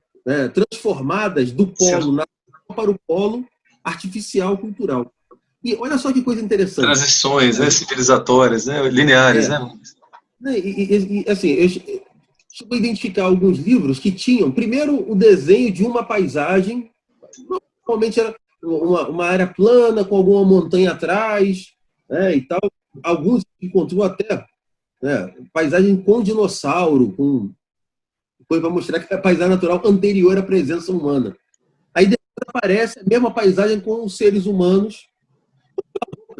transformadas do polo natural para o polo artificial cultural. E olha só que coisa interessante. Transições, né, civilizatórias, né, lineares, né? Assim, eu chego a identificar alguns livros que tinham, primeiro, o desenho de uma paisagem, normalmente era uma área plana, com alguma montanha atrás, né, e tal. Alguns encontrou até paisagem com dinossauro, para mostrar que é a paisagem natural anterior à presença humana. Aí depois aparece a mesma paisagem com os seres humanos,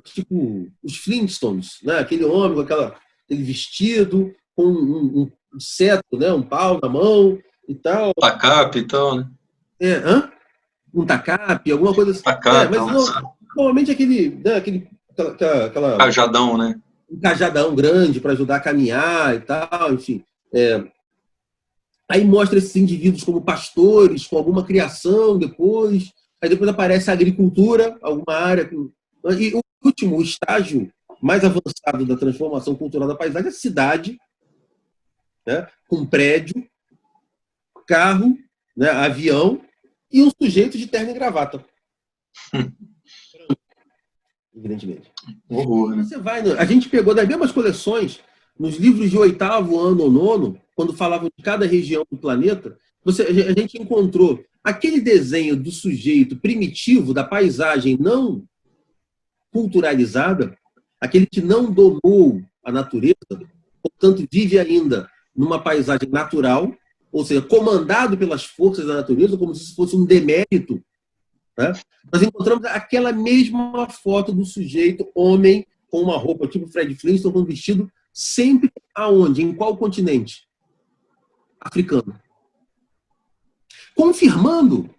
tipo os Flintstones, né? Aquele homem com aquele vestido, com um cetro, né? Um pau na mão e tal. Tacape e tal, né? Um tacape, alguma coisa assim. Tacape, mas normalmente aquela cajadão, né? Um cajadão grande para ajudar a caminhar e tal, enfim. Aí mostra esses indivíduos como pastores, com alguma criação depois. Aí depois aparece a agricultura, alguma área. E o último estágio mais avançado da transformação cultural da paisagem é a cidade, né, com prédio, carro, né, avião e um sujeito de terno e gravata. Evidentemente. Horror, né? A gente pegou das mesmas coleções, nos livros de 8º ano ou 9º, quando falavam de cada região do planeta, a gente encontrou aquele desenho do sujeito primitivo, da paisagem não culturalizada, aquele que não domou a natureza, portanto vive ainda numa paisagem natural, ou seja, comandado pelas forças da natureza, como se fosse um demérito. Né? Nós encontramos aquela mesma foto do sujeito, homem, com uma roupa tipo Fred Flintstone, com um vestido, sempre aonde? Em qual continente? Africano. Confirmando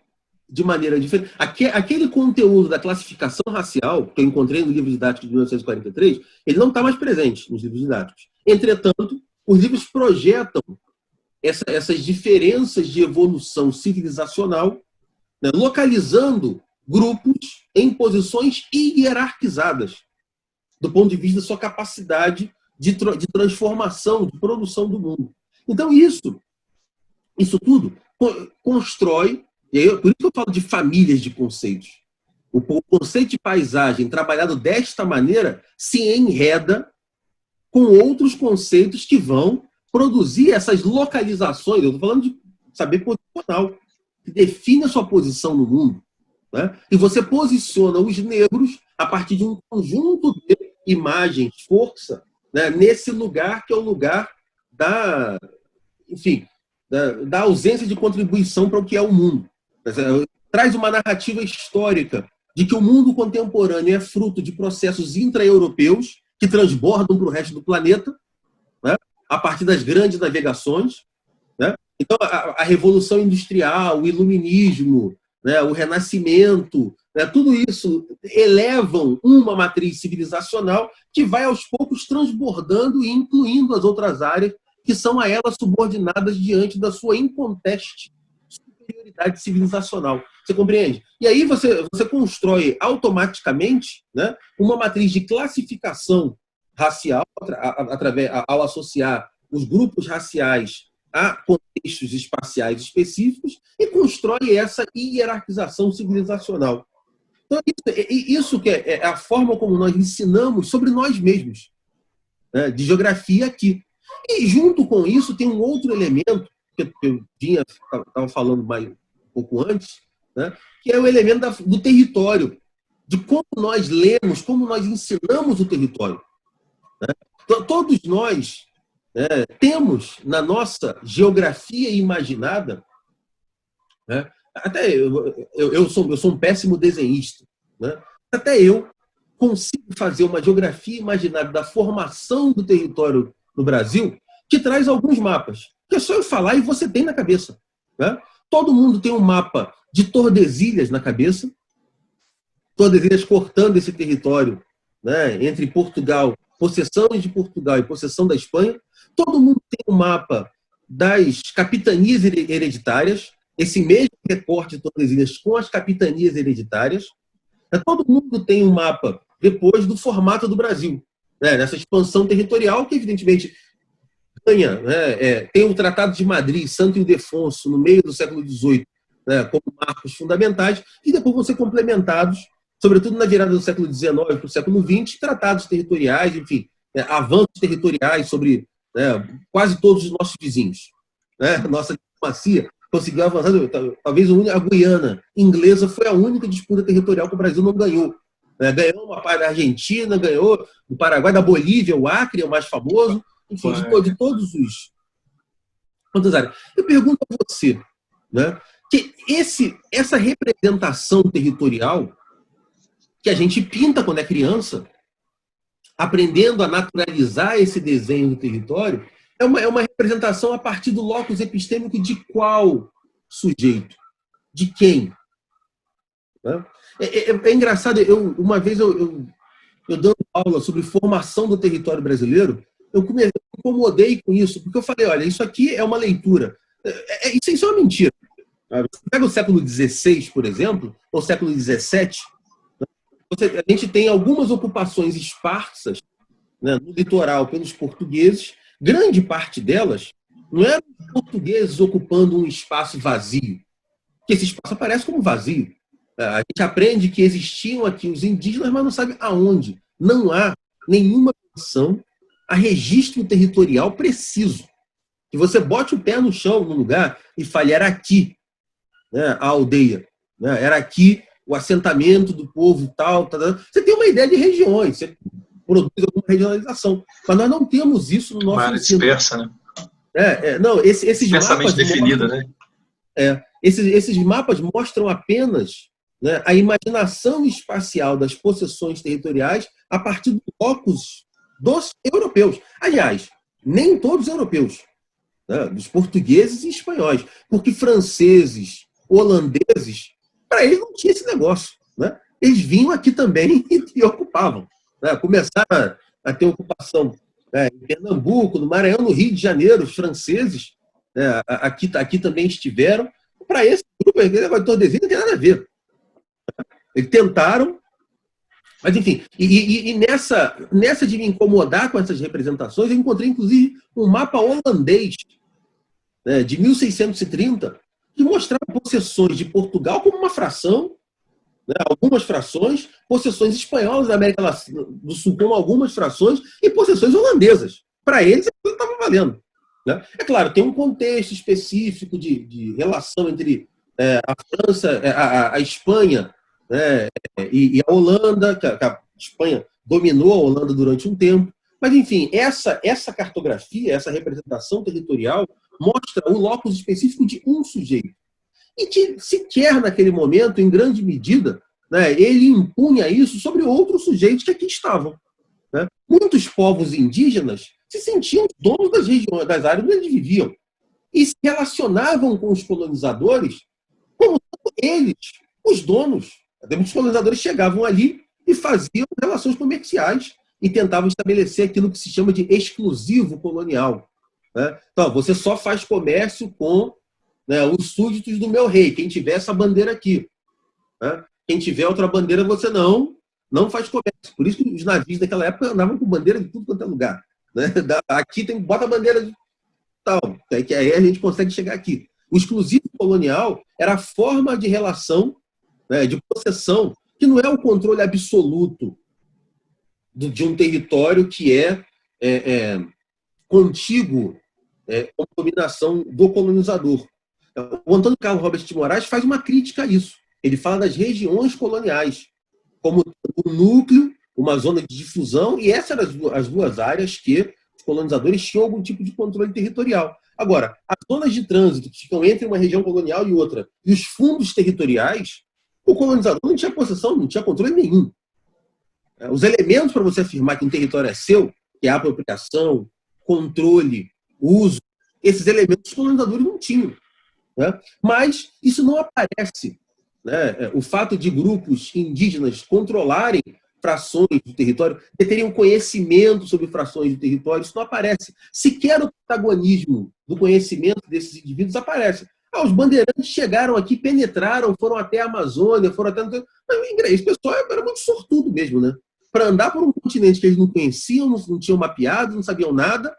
de maneira diferente. Aquele conteúdo da classificação racial, que eu encontrei no livro didático de 1943, ele não está mais presente nos livros didáticos. Entretanto, os livros projetam essas diferenças de evolução civilizacional, né, localizando grupos em posições hierarquizadas, do ponto de vista da sua capacidade de transformação, de produção do mundo. Então, isso tudo constrói, e aí, por isso que eu falo de famílias de conceitos. O conceito de paisagem trabalhado desta maneira se enreda com outros conceitos que vão produzir essas localizações. Eu estou falando de saber posicional, que define a sua posição no mundo. Né? E você posiciona os negros a partir de um conjunto de imagens, força, né? Nesse lugar que é o lugar da, enfim, da ausência de contribuição para o que é o mundo. Traz uma narrativa histórica de que o mundo contemporâneo é fruto de processos intra-europeus que transbordam para o resto do planeta, né? A partir das grandes navegações. Né? Então, a Revolução Industrial, o Iluminismo, né? O Renascimento, né? Tudo isso elevam uma matriz civilizacional que vai aos poucos transbordando e incluindo as outras áreas que são a elas subordinadas diante da sua inconteste superioridade civilizacional. Você compreende? E aí você constrói automaticamente, né, uma matriz de classificação racial ao associar os grupos raciais a contextos espaciais específicos e constrói essa hierarquização civilizacional. Então, isso que é a forma como nós ensinamos sobre nós mesmos, né, de geografia aqui. E junto com isso tem um outro elemento que eu estava falando um pouco antes, né, que é o elemento do território, de como nós lemos, como nós ensinamos o território. Né? Todos nós, né, temos na nossa geografia imaginada, né, até eu sou um péssimo desenhista, né, até eu consigo fazer uma geografia imaginada da formação do território no Brasil, que traz alguns mapas. Que é só eu falar e você tem na cabeça. Né? Todo mundo tem um mapa de Tordesilhas na cabeça. Tordesilhas cortando esse território, né, entre Portugal, possessão de Portugal e possessão da Espanha. Todo mundo tem um mapa das capitanias hereditárias, esse mesmo recorte de Tordesilhas com as capitanias hereditárias. Todo mundo tem um mapa depois do formato do Brasil, né, nessa expansão territorial que, evidentemente, ganha, né, tem o Tratado de Madrid, Santo Ildefonso, no meio do século XVIII, né, como marcos fundamentais, e depois vão ser complementados, sobretudo na virada do século XIX para o século XX, tratados territoriais, enfim, avanços territoriais sobre, né, quase todos os nossos vizinhos. Né? Nossa diplomacia conseguiu avançar, talvez a Guiana inglesa foi a única disputa territorial que o Brasil não ganhou. Ganhou uma parte da Argentina, ganhou do Paraguai, da Bolívia, o Acre é o mais famoso, enfim, de todos os... Quantas áreas? Eu pergunto a você, né, que essa representação territorial que a gente pinta quando é criança, aprendendo a naturalizar esse desenho do território, é uma representação a partir do locus epistêmico de qual sujeito? De quem? Né? É engraçado, uma vez eu dando aula sobre formação do território brasileiro, eu me incomodei com isso, porque eu falei, olha, isso aqui é uma leitura. Isso é uma mentira. Você pega o século XVI, por exemplo, ou o século XVII, a gente tem algumas ocupações esparsas, né, no litoral pelos portugueses, grande parte delas não eram os portugueses ocupando um espaço vazio, porque esse espaço aparece como vazio. A gente aprende que existiam aqui os indígenas, mas não sabe aonde. Não há nenhuma menção a registro territorial preciso. Que você bote o pé no chão, no lugar, e fale, era aqui, né, a aldeia. Né, era aqui o assentamento do povo tal. Você tem uma ideia de regiões, você produz alguma regionalização. Mas nós não temos isso no nosso ensino. Dispersa, né? Não, esses mapas definida, né? Esses mapas mostram apenas, né, a imaginação espacial das possessões territoriais a partir do locus dos europeus. Aliás, nem todos europeus, né, dos portugueses e espanhóis, porque franceses, holandeses, para eles não tinha esse negócio. Né? Eles vinham aqui também e ocupavam. Né? Começaram a ter ocupação, né, em Pernambuco, no Maranhão, no Rio de Janeiro, os franceses, né, aqui também estiveram. Para esse grupo, aquele negócio de Tordesilhas não tem nada a ver. Eles tentaram, mas enfim, e nessa de me incomodar com essas representações, eu encontrei inclusive um mapa holandês, né, de 1630, que mostrava possessões de Portugal como uma fração né? Algumas frações, possessões espanholas da América do Sul, como algumas frações, e possessões holandesas. Para eles, aquilo estava valendo. Né? É claro, tem um contexto específico de relação entre a França, a Espanha, né, e a Holanda, que a Espanha dominou a Holanda durante um tempo. Mas, enfim, essa cartografia, essa representação territorial, mostra o locus específico de um sujeito. E que sequer naquele momento, em grande medida, né, ele impunha isso sobre outros sujeitos que aqui estavam. Né? Muitos povos indígenas se sentiam donos das regiões, das áreas onde eles viviam, e se relacionavam com os colonizadores como eles, os donos. Os colonizadores chegavam ali e faziam relações comerciais e tentavam estabelecer aquilo que se chama de exclusivo colonial. Né? Então, você só faz comércio com, né, os súditos do meu rei, quem tiver essa bandeira aqui. Né? Quem tiver outra bandeira, você não faz comércio. Por isso que os navios daquela época andavam com bandeira de tudo quanto é lugar. Né? Aqui bota a bandeira de tal, que aí a gente consegue chegar aqui. O exclusivo colonial era a forma de relação, né, de possessão, que não é o controle absoluto de um território que é contíguo com a dominação do colonizador. O Antônio Carlos Robert de Moraes faz uma crítica a isso. Ele fala das regiões coloniais como um núcleo, uma zona de difusão, e essas eram as duas áreas que os colonizadores tinham algum tipo de controle territorial. Agora, as zonas de trânsito que ficam entre uma região colonial e outra, e os fundos territoriais, o colonizador não tinha possessão, não tinha controle nenhum. Os elementos para você afirmar que um território é seu, que é a apropriação, controle, uso, esses elementos os colonizadores não tinham. Né? Mas isso não aparece. Né? O fato de grupos indígenas controlarem frações do território, teriam conhecimento sobre frações do território, isso não aparece. Sequer o protagonismo do conhecimento desses indivíduos aparece. Os bandeirantes chegaram aqui, penetraram, foram até a Amazônia, foram até... Mas esse pessoal era muito sortudo mesmo, né? Para andar por um continente que eles não conheciam, não tinham mapeado, não sabiam nada.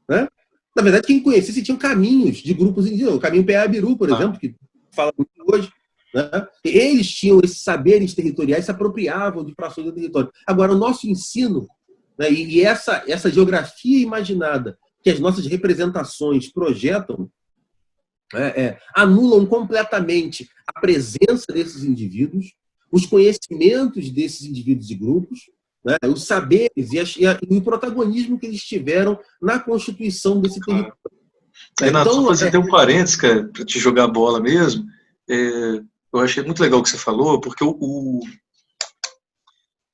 Né? Na verdade, quem conhecesse tinham caminhos de grupos indígenas. O caminho Peabiru, por exemplo, que fala muito hoje. Né? Eles tinham esses saberes territoriais, se apropriavam de frações do território. Agora, o nosso ensino, né, e essa geografia imaginada que as nossas representações projetam, anulam completamente a presença desses indivíduos, os conhecimentos desses indivíduos e grupos, né, os saberes e o protagonismo que eles tiveram na constituição desse território. Renato, então, só fazer até um parênteses, cara, para te jogar a bola mesmo. Eu achei muito legal o que você falou, porque eu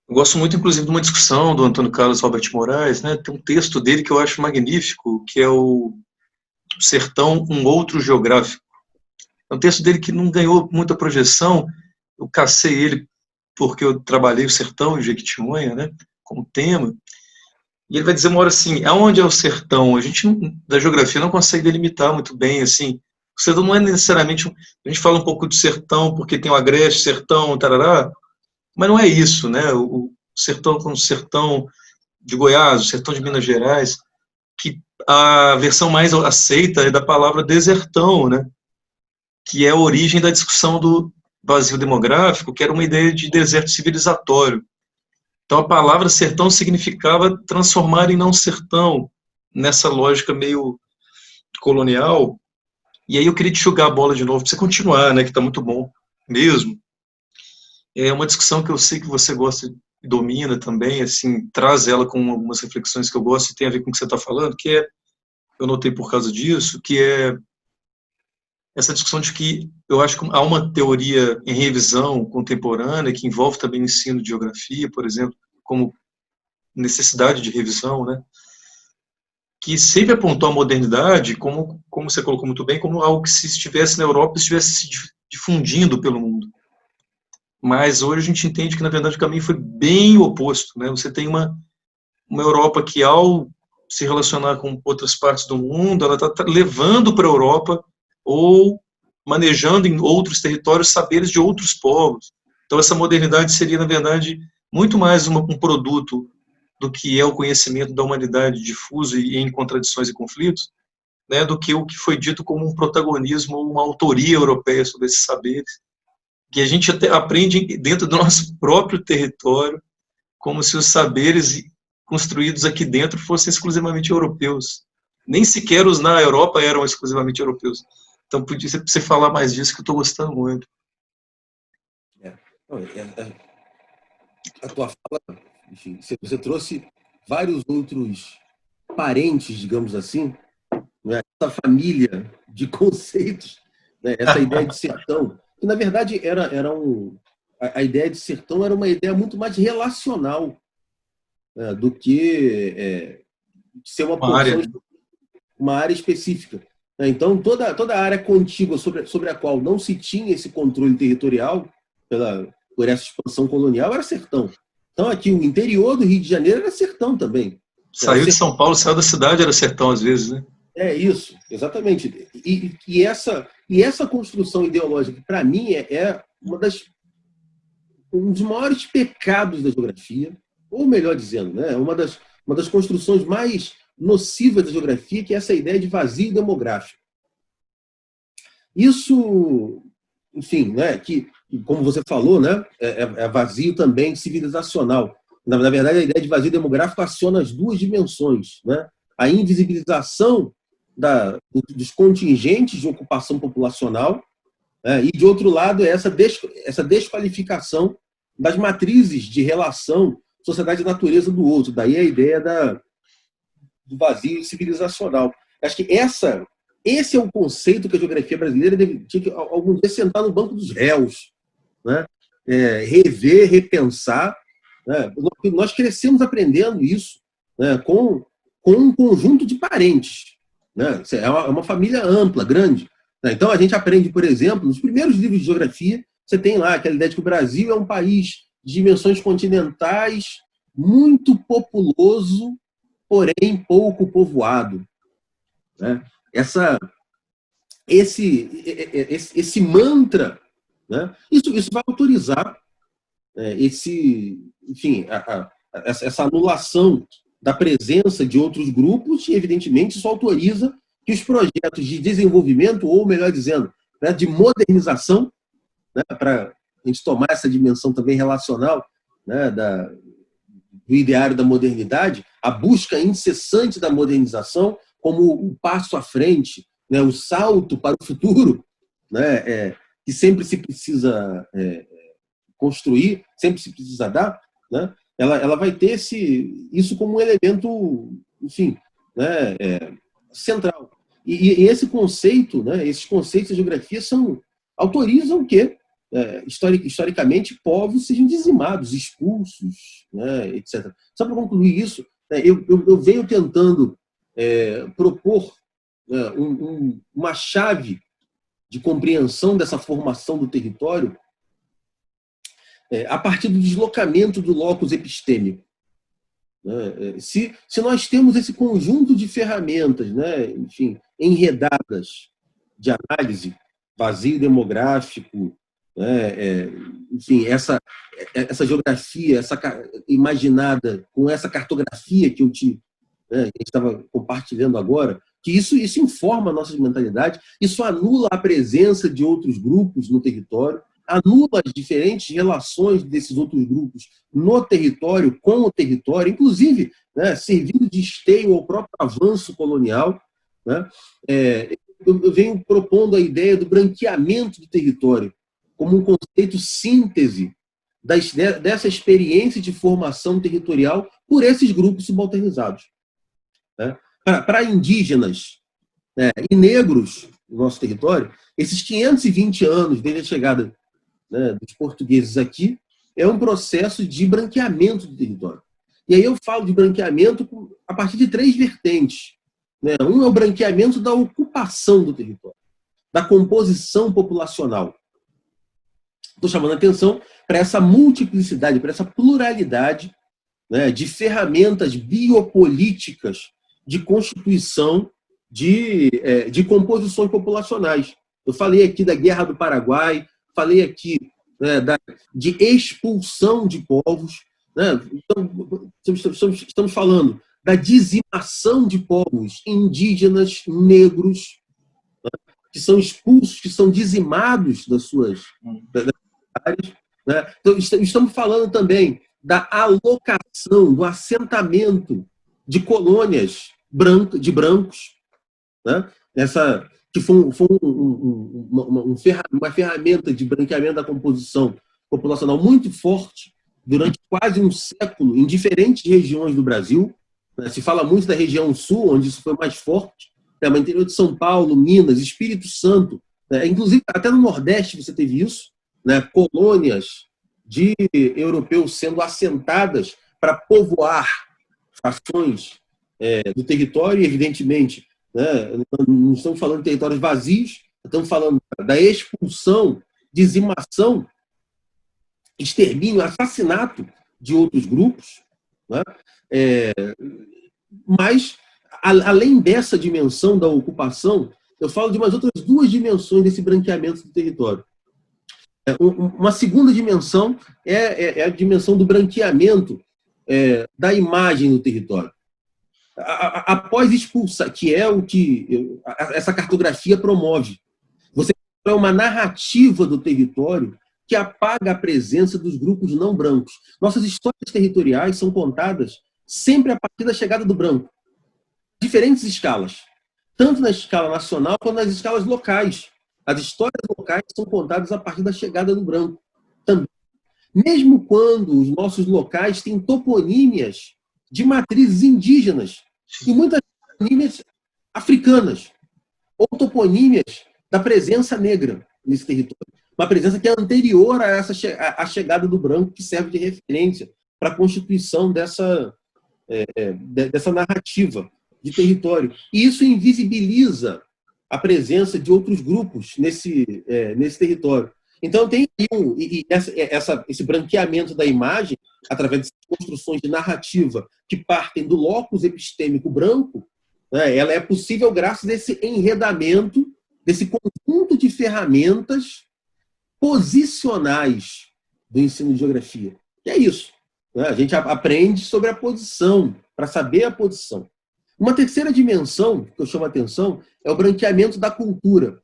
gosto muito, inclusive, de uma discussão do Antônio Carlos Robert Moraes, né? Tem um texto dele que eu acho magnífico, que é o Sertão, um outro geográfico. É um texto dele que não ganhou muita projeção, eu cacei ele porque eu trabalhei o sertão em Jequitinhonha, né, como tema, e ele vai dizer uma hora assim, aonde é o sertão? A gente, da geografia, não consegue delimitar muito bem, assim, o sertão não é necessariamente, a gente fala um pouco do sertão porque tem o agreste, sertão, tarará, mas não é isso, né, o sertão como o sertão de Goiás, o sertão de Minas Gerais, que a versão mais aceita é da palavra desertão, né, que é a origem da discussão do vazio demográfico, que era uma ideia de deserto civilizatório. Então a palavra sertão significava transformar em não sertão, nessa lógica meio colonial. E aí eu queria te jogar a bola de novo, para você continuar, né, que está muito bom mesmo. É uma discussão que eu sei que você gosta e domina também, assim, traz ela com algumas reflexões que eu gosto e tem a ver com o que você está falando, que é, eu notei por causa disso, que é essa discussão de que eu acho que há uma teoria em revisão contemporânea que envolve também o ensino de geografia, por exemplo, como necessidade de revisão, né, que sempre apontou a modernidade, como você colocou muito bem, como algo que se estivesse na Europa, estivesse se difundindo pelo mundo. Mas hoje a gente entende que, na verdade, o caminho foi bem oposto. Né? Você tem uma Europa que, ao se relacionar com outras partes do mundo, ela está levando para a Europa ou manejando em outros territórios saberes de outros povos. Então, essa modernidade seria, na verdade, muito mais um produto do que é o conhecimento da humanidade difuso e em contradições e conflitos, né, do que o que foi dito como um protagonismo ou uma autoria europeia sobre esses saberes. que a gente até aprende dentro do nosso próprio território, como se os saberes construídos aqui dentro fossem exclusivamente europeus. Nem sequer os na Europa eram exclusivamente europeus. Então, podia você falar mais disso, que eu estou gostando muito. A tua fala, enfim, você trouxe vários outros parentes, digamos assim, né? Essa família de conceitos, né? Essa ideia de sertão, que na verdade a ideia de sertão era uma ideia muito mais relacional, né, do que ser uma porção, uma área específica. Então, toda a área contígua sobre a qual não se tinha esse controle territorial por essa expansão colonial era sertão. Então, aqui, o interior do Rio de Janeiro era sertão também. Saiu de São Paulo, saiu da cidade, era sertão às vezes, né? É isso, exatamente. E essa construção ideológica, para mim, é um dos maiores pecados da geografia, ou melhor dizendo, né, uma das construções mais nocivas da geografia, que é essa ideia de vazio demográfico. Isso, enfim, né, que, como você falou, né, é vazio também civilizacional. Na verdade, a ideia de vazio demográfico aciona as duas dimensões, né? A invisibilização dos contingentes de ocupação populacional, né, e, de outro lado, essa desqualificação das matrizes de relação sociedade e natureza do outro. Daí a ideia do vazio civilizacional. Acho que esse é o conceito que a geografia brasileira tinha que algum dia sentar no banco dos réus, né? Rever, repensar. Né? Nós crescemos aprendendo isso, né? com um conjunto de parentes. Né? É uma família ampla, grande. Né? Então, a gente aprende, por exemplo, nos primeiros livros de geografia, você tem lá aquela ideia de que o Brasil é um país de dimensões continentais, muito populoso, porém pouco povoado. Né? Esse mantra, né? Isso vai autorizar enfim, essa anulação da presença de outros grupos e, evidentemente, isso autoriza que os projetos de desenvolvimento, ou melhor dizendo, né, de modernização, né, para a gente tomar essa dimensão também relacional, né, do ideário da modernidade, a busca incessante da modernização como o passo à frente, né, o salto para o futuro, né, que sempre se precisa construir, sempre se precisa dar, né, ela vai ter isso como um elemento, enfim, né, central. E esse conceito, né, esses conceitos da geografia autorizam que, historicamente, povos sejam dizimados, expulsos, né, etc. Só para concluir isso, né, eu venho tentando propor uma chave de compreensão dessa formação do território a partir do deslocamento do locus epistêmico. Né? Se nós temos esse conjunto de ferramentas, né, enfim, enredadas de análise, vazio demográfico, né, enfim, essa geografia, imaginada com essa cartografia que a gente estava compartilhando agora, que isso informa a nossa mentalidade, isso anula a presença de outros grupos no território, anula as diferentes relações desses outros grupos no território, com o território, inclusive, né, servindo de esteio ao próprio avanço colonial. Né? Eu venho propondo a ideia do branqueamento do território como um conceito síntese dessa experiência de formação territorial por esses grupos subalternizados. Né? Para indígenas, né, e negros no nosso território, esses 520 anos desde a chegada, né, dos portugueses aqui é um processo de branqueamento do território. E aí eu falo de branqueamento a partir de 3 vertentes. Né? Um é o branqueamento da ocupação do território, da composição populacional. Estou chamando a atenção para essa multiplicidade, para essa pluralidade, né, de ferramentas biopolíticas de constituição de composições populacionais. Eu falei aqui da Guerra do Paraguai, falei aqui, né, de expulsão de povos. Né? Então, estamos falando da dizimação de povos indígenas, negros, né, que são expulsos, que são dizimados das suas né? Então, estamos falando também da alocação, do assentamento de colônias de brancos, né? Que foi uma ferramenta de branqueamento da composição populacional muito forte durante quase um século em diferentes regiões do Brasil. Né? Se fala muito da região sul, onde isso foi mais forte, né? Mas interior de São Paulo, Minas, Espírito Santo, né? Inclusive até no Nordeste você teve isso, né? Colônias de europeus sendo assentadas para povoar frações do território, e evidentemente, né, não estamos falando de territórios vazios, estamos falando da expulsão, dizimação, extermínio, assassinato de outros grupos, né? Mas, além dessa dimensão da ocupação, eu falo de umas outras duas dimensões desse branqueamento do território. Uma segunda dimensão é a dimensão do branqueamento da imagem do território. Após expulsar, que é o que essa cartografia promove, você é uma narrativa do território que apaga a presença dos grupos não brancos. Nossas histórias territoriais são contadas sempre a partir da chegada do branco, diferentes escalas, tanto na escala nacional quanto nas escalas locais. As histórias locais são contadas a partir da chegada do branco também. Mesmo quando os nossos locais têm toponímias de matrizes indígenas e muitas toponímias africanas, ou toponímias da presença negra nesse território. Uma presença que é anterior a chegada do branco, que serve de referência para a constituição dessa narrativa de território. E isso invisibiliza a presença de outros grupos nesse território. Então, tem esse branqueamento da imagem, através de construções de narrativa que partem do locus epistêmico branco, né, ela é possível graças a esse enredamento, desse conjunto de ferramentas posicionais do ensino de geografia. E é isso. Né? A gente aprende sobre a posição, para saber a posição. Uma terceira dimensão que eu chamo a atenção é o branqueamento da cultura.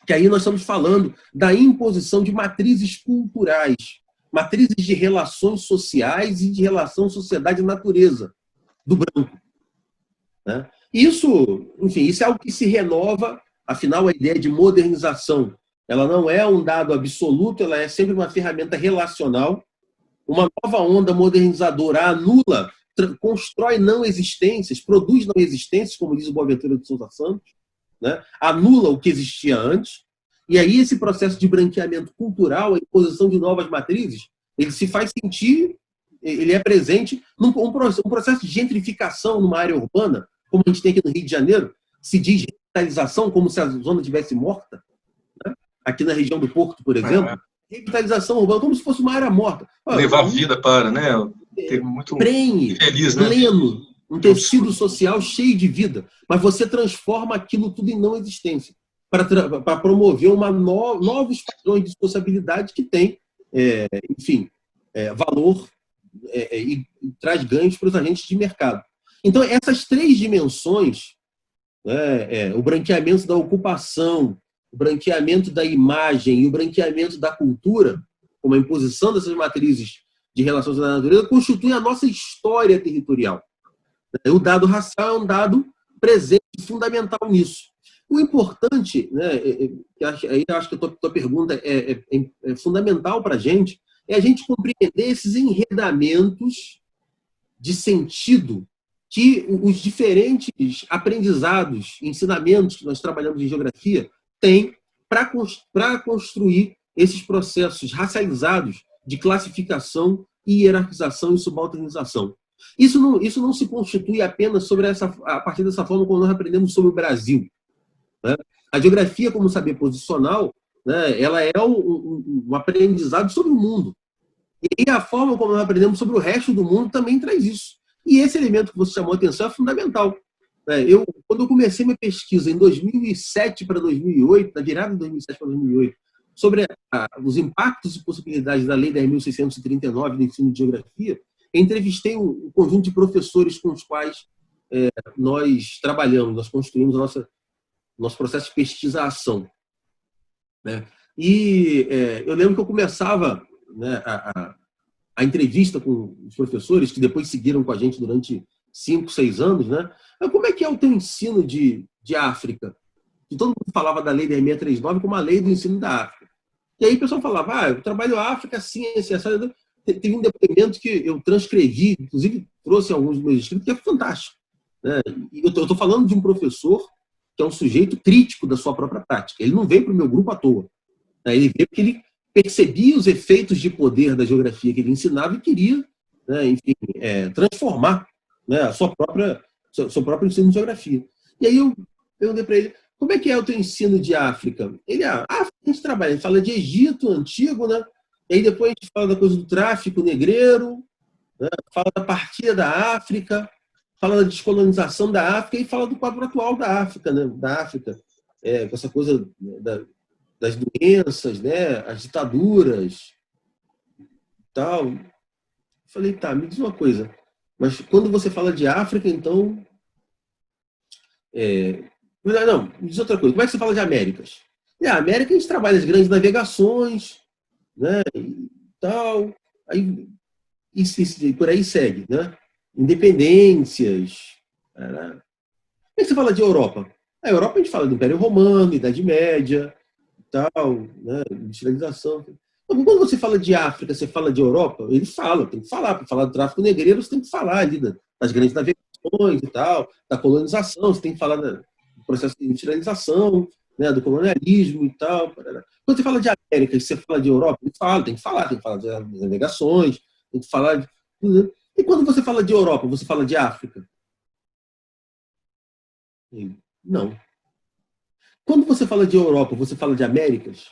Que aí nós estamos falando da imposição de matrizes culturais, matrizes de relações sociais e de relação sociedade e natureza do branco. Né? Isso, enfim, isso é algo que se renova, afinal a ideia de modernização, ela não é um dado absoluto, ela é sempre uma ferramenta relacional. Uma nova onda modernizadora anula, constrói não existências, produz não existências, como diz o Boaventura de Souza Santos, né? Anula o que existia antes, e aí esse processo de branqueamento cultural, a imposição de novas matrizes, ele se faz sentir, ele é presente num processo de gentrificação numa área urbana, como a gente tem aqui no Rio de Janeiro, se diz revitalização como se a zona estivesse morta, né? Aqui na região do Porto, por exemplo, revitalização urbana, como se fosse uma área morta. Levar a vida para, né? Muito prenhe, feliz, né? pleno, um tecido social cheio de vida, mas você transforma aquilo tudo em não existência, para promover novos padrões de sociabilidade que tem, enfim, valor e traz ganhos para os agentes de mercado. Então, essas três dimensões, o branqueamento da ocupação, o branqueamento da imagem e o branqueamento da cultura, como a imposição dessas matrizes de relações da natureza, constituem a nossa história territorial. O dado racial é um dado presente, fundamental nisso. O importante, né, aí eu acho que a tua pergunta é fundamental para a gente, é a gente compreender esses enredamentos de sentido que os diferentes aprendizados, ensinamentos que nós trabalhamos em geografia têm para construir esses processos racializados de classificação, hierarquização e subalternização. Isso não se constitui apenas a partir dessa forma como nós aprendemos sobre o Brasil. Né? A geografia, como saber posicional, né, ela é um aprendizado sobre o mundo. E a forma como nós aprendemos sobre o resto do mundo também traz isso. E esse elemento que você chamou a atenção é fundamental. Quando eu comecei minha pesquisa em 2007 para 2008, na virada de 2007 para 2008, sobre os impactos e possibilidades da Lei 10.639 do ensino de geografia, entrevistei um conjunto de professores com os quais nós trabalhamos, nós construímos nosso processo de pesquisa-ação. Né? E eu lembro que eu começava, né, a entrevista com os professores, que depois seguiram com a gente durante 5, 6 anos, né? Mas como é que é o teu ensino de África? E todo mundo falava da lei da 639 como a lei do ensino da África. E aí o pessoal falava, eu trabalho a África assim, assim, assim. Teve um depoimento que eu transcrevi, inclusive trouxe alguns dos meus escritos, que é fantástico. Né? E eu estou falando de um professor que é um sujeito crítico da sua própria prática. Ele não veio para o meu grupo à toa. Né? Ele veio porque ele percebia os efeitos de poder da geografia que ele ensinava e queria, né, enfim, transformar, né, seu próprio ensino de geografia. E aí eu perguntei para ele, como é que é o teu ensino de África? Ele, África a gente trabalha, a gente fala de Egito antigo, né? E aí depois a gente fala da coisa do tráfico negreiro, né? Fala da partida da África, fala da descolonização da África e fala do quadro atual da África, né? Da África, com essa coisa das doenças, né? As ditaduras, tal. Falei, tá, me diz uma coisa, mas quando você fala de África, então não, me diz outra coisa. Como é que você fala de Américas? A América a gente trabalha as grandes navegações, né? E tal. Aí, e por aí segue, né? Independências. Né? Como é que você fala de Europa? A Europa a gente fala do Império Romano, Idade Média, tal, né? Industrialização. Então, quando você fala de África, você fala de Europa, ele fala, tem que falar. Para falar do tráfico negreiro, você tem que falar ali das grandes navegações e tal, da colonização, você tem que falar do processo de industrialização, né, do colonialismo e tal. Quando você fala de América, você fala de Europa, ele fala, tem que falar das navegações, tem que falar de tudo. E quando você fala de Europa, você fala de África? Ele, não. Quando você fala de Europa, você fala de Américas?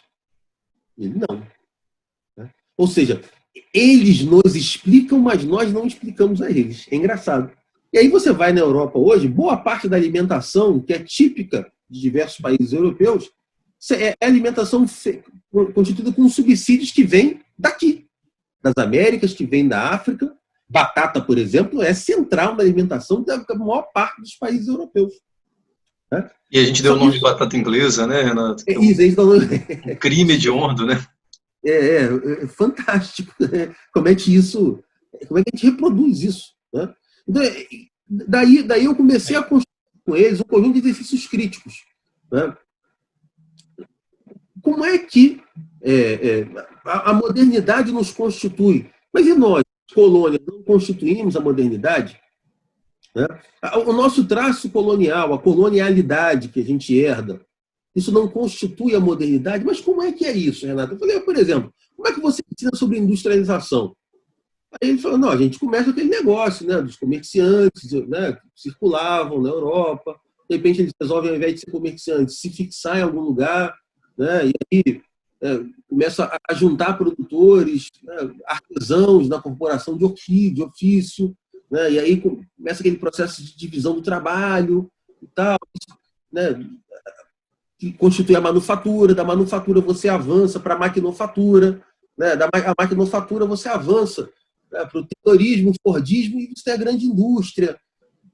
Ele, não. Ou seja, eles nos explicam, mas nós não explicamos a eles. É engraçado. E aí você vai na Europa hoje, boa parte da alimentação, que é típica de diversos países europeus, é alimentação constituída com subsídios que vêm daqui, das Américas, que vêm da África. Batata, por exemplo, é central na alimentação da maior parte dos países europeus. Né? E a gente deu o nome de batata inglesa, né, Renato? Que é um crime hediondo, né? É fantástico. Né? Como é que a gente reproduz isso? Né? Então, daí eu comecei a construir com eles um conjunto de exercícios críticos. Né? Como é que a modernidade nos constitui? Mas e nós, colônia, não constituímos a modernidade? Né? O nosso traço colonial, a colonialidade que a gente herda, isso não constitui a modernidade? Mas como é que é isso, Renato? Eu falei, por exemplo, como é que você ensina sobre industrialização? Aí ele falou, não, a gente começa aquele negócio, né, dos comerciantes, né, que circulavam na Europa, de repente eles resolvem, ao invés de ser comerciantes, se fixar em algum lugar, né, e aí começa a juntar produtores, né, artesãos na corporação de ofício, né, e aí começa aquele processo de divisão do trabalho e tal, né, que constitui a manufatura, da manufatura você avança para a maquinofatura, né? A maquinofatura você avança, né, para o terrorismo, o fordismo, e você tem a grande indústria.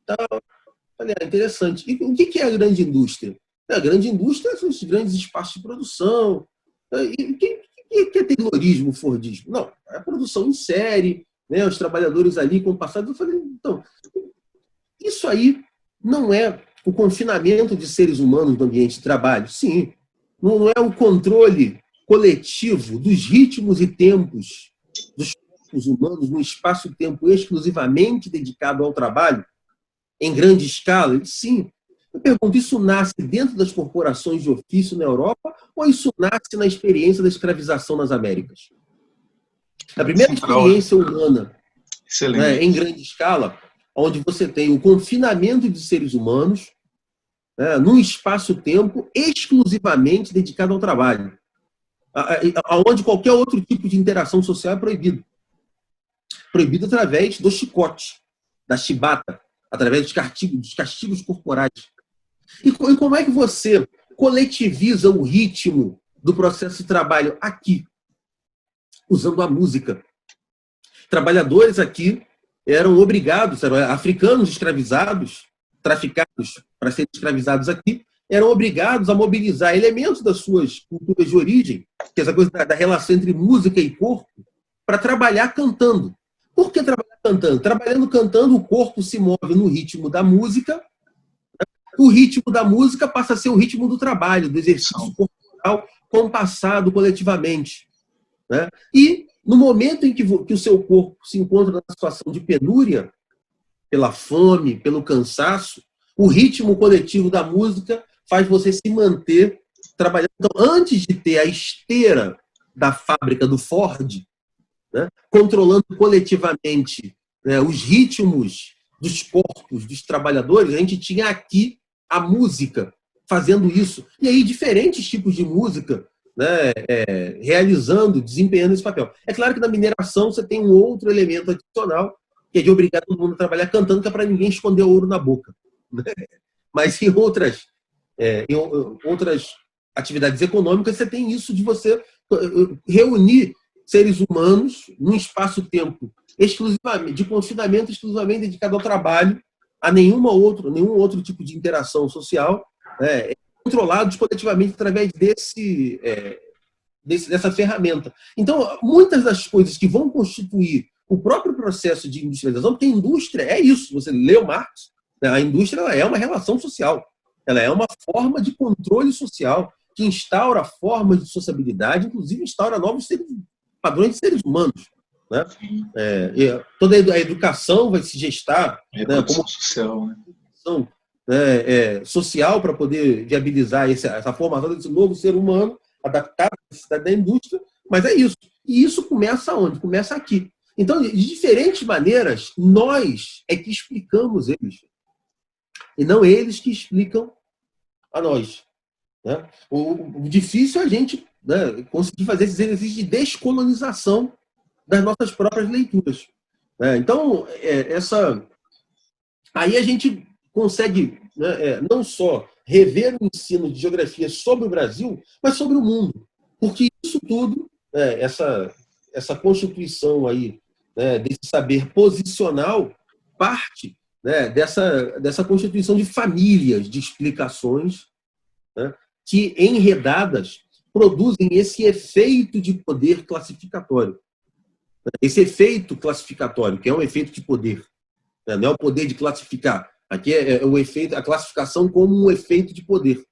Então, falei, interessante. E o que é a grande indústria? A grande indústria são os grandes espaços de produção. E o que é terrorismo, fordismo? Não, é a produção em série, né, os trabalhadores ali com o passado. Eu falei, então, isso aí não é o confinamento de seres humanos no ambiente de trabalho? Sim. Não é o controle coletivo dos ritmos e tempos dos corpos humanos no espaço-tempo exclusivamente dedicado ao trabalho, em grande escala? Sim. Eu pergunto, isso nasce dentro das corporações de ofício na Europa ou isso nasce na experiência da escravização nas Américas? A primeira experiência humana, né, em grande escala, onde você tem o confinamento de seres humanos, né, num espaço-tempo exclusivamente dedicado ao trabalho, onde qualquer outro tipo de interação social é proibido. Proibido através do chicote, da chibata, através dos castigos corporais. E como é que você coletiviza o ritmo do processo de trabalho aqui? Usando a música. Trabalhadores aqui eram obrigados, eram africanos escravizados, traficados para serem escravizados aqui, eram obrigados a mobilizar elementos das suas culturas de origem, que é essa coisa da relação entre música e corpo, para trabalhar cantando. Por que trabalhar cantando? Trabalhando cantando, o corpo se move no ritmo da música, o ritmo da música passa a ser o ritmo do trabalho, do exercício corporal compassado coletivamente. Né? E no momento em que o seu corpo se encontra na situação de penúria, pela fome, pelo cansaço, o ritmo coletivo da música faz você se manter trabalhando. Então, antes de ter a esteira da fábrica do Ford, né, controlando coletivamente, né, os ritmos dos corpos dos trabalhadores, a gente tinha aqui a música fazendo isso. E aí, diferentes tipos de música, né, realizando, desempenhando esse papel. É claro que na mineração você tem um outro elemento adicional, que é de obrigar todo mundo a trabalhar cantando, que é para ninguém esconder o ouro na boca. Né? Mas em outras atividades econômicas, você tem isso de você reunir seres humanos num espaço-tempo exclusivamente, de confinamento exclusivamente dedicado ao trabalho, a nenhum outro tipo de interação social, controlados coletivamente através dessa ferramenta. Então, muitas das coisas que vão constituir o próprio processo de industrialização, porque a indústria é isso, você leu Marx, né? A indústria ela é uma relação social, ela é uma forma de controle social, que instaura formas de sociabilidade, inclusive instaura novos padrões de seres humanos. Né? Toda a educação vai se gestar como social, né? Social para poder viabilizar essa formação desse novo ser humano adaptado à necessidade da indústria, mas é isso. E isso começa onde? Começa aqui. Então, de diferentes maneiras, nós é que explicamos eles. E não eles que explicam a nós. Né? O difícil é a gente, né, conseguir fazer esses exercícios de descolonização das nossas próprias leituras. Então, aí a gente consegue, né, não só rever o ensino de geografia sobre o Brasil, mas sobre o mundo. Porque isso tudo, essa constituição aí, né, desse saber posicional, parte, né, dessa constituição de famílias de explicações, né, que, enredadas, produzem esse efeito de poder classificatório. Esse efeito classificatório, que é um efeito de poder, né, não é o poder de classificar. Aqui é o efeito, a classificação como um efeito de poder.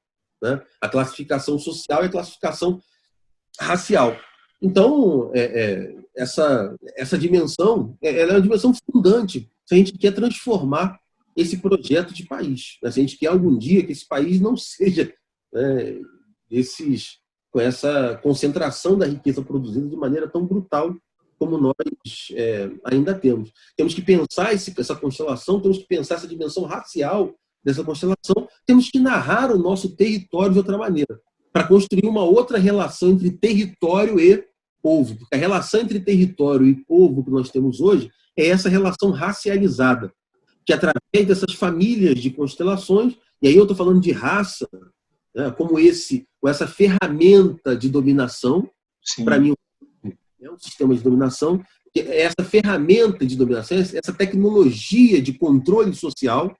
Né? A classificação social e a classificação racial. Então, essa dimensão ela é uma dimensão fundante se a gente quer transformar esse projeto de país. Se a gente quer algum dia que esse país não seja com essa concentração da riqueza produzida de maneira tão brutal como nós ainda temos. Temos que pensar essa constelação, temos que pensar essa dimensão racial dessa constelação, temos que narrar o nosso território de outra maneira, para construir uma outra relação entre território e povo. Porque a relação entre território e povo que nós temos hoje é essa relação racializada, que através dessas famílias de constelações, e aí eu estou falando de raça, né, como essa ferramenta de dominação, para mim é um sistema de dominação, essa ferramenta de dominação, essa tecnologia de controle social,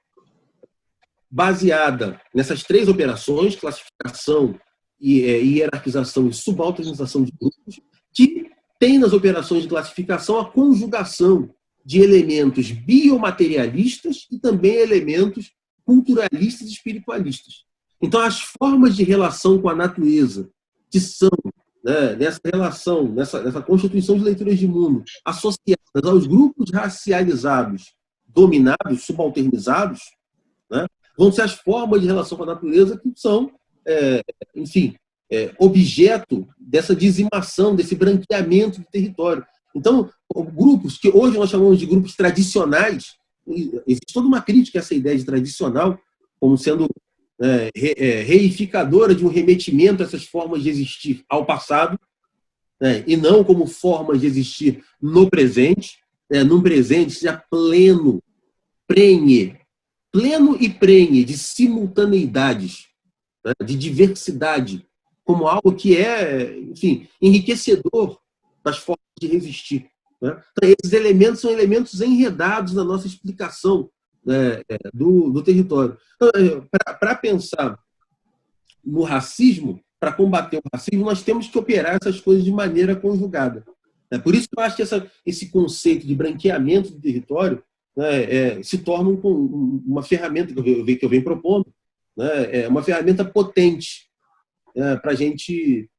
baseada nessas três operações, classificação, hierarquização e subalternização de grupos, que tem nas operações de classificação a conjugação de elementos biomaterialistas e também elementos culturalistas e espiritualistas. Então, as formas de relação com a natureza, que são, né, nessa relação, nessa constituição de leituras de mundo, associadas aos grupos racializados, dominados, subalternizados, né, vão ser as formas de relação com a natureza que são, objeto dessa dizimação, desse branqueamento do território. Então, grupos que hoje nós chamamos de grupos tradicionais, existe toda uma crítica a essa ideia de tradicional, como sendo reificadora de um remetimento a essas formas de existir ao passado, né, e não como formas de existir no presente, num presente seja pleno e prenhe de simultaneidades, né, de diversidade, como algo que é, enfim, enriquecedor das formas de resistir. Né? Então, esses elementos são elementos enredados na nossa explicação, né, do território. Então, para pensar no racismo, para combater o racismo, nós temos que operar essas coisas de maneira conjugada. Por isso que eu acho que esse conceito de branqueamento do território, né, se torna uma ferramenta que eu venho propondo, né, uma ferramenta potente, né, para a gente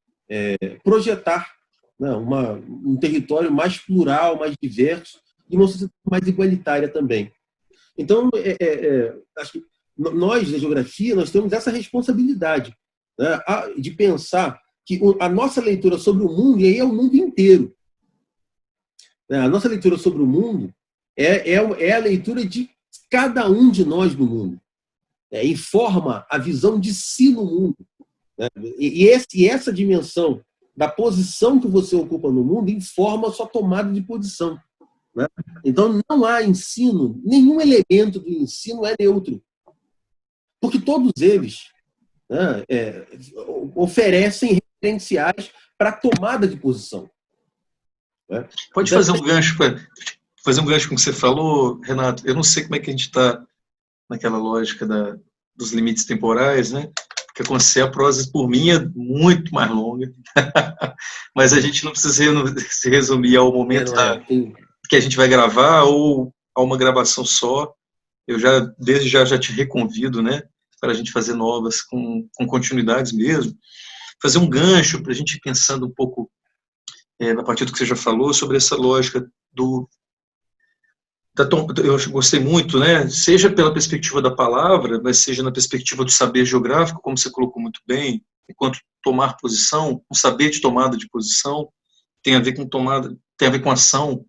projetar, né, um território mais plural, mais diverso e uma sociedade mais igualitária também. Então, acho que nós, da geografia, nós temos essa responsabilidade, né, de pensar que a nossa leitura sobre o mundo, e aí é o mundo inteiro, né, a nossa leitura sobre o mundo é a leitura de cada um de nós no mundo, informa a visão de si no mundo. Né, e essa dimensão da posição que você ocupa no mundo informa a sua tomada de posição. Né? Então, não há ensino, nenhum elemento do ensino é neutro. Porque todos eles, né, oferecem referenciais para a tomada de posição. Né? Pode fazer um gancho com o que você falou, Renato. Eu não sei como é que a gente está naquela lógica dos limites temporais, né? Porque acontecer a prosa, por mim, é muito mais longa. Mas a gente não precisa se resumir ao momento que a gente vai gravar ou a uma gravação só. Eu desde já te reconvido, né, para a gente fazer novas com continuidades mesmo. Fazer um gancho para a gente ir pensando um pouco, a partir do que você já falou, sobre essa lógica eu gostei muito, né, seja pela perspectiva da palavra, mas seja na perspectiva do saber geográfico, como você colocou muito bem, enquanto tomar posição, um saber de tomada de posição, tem a ver com tomada, tem a ver com ação.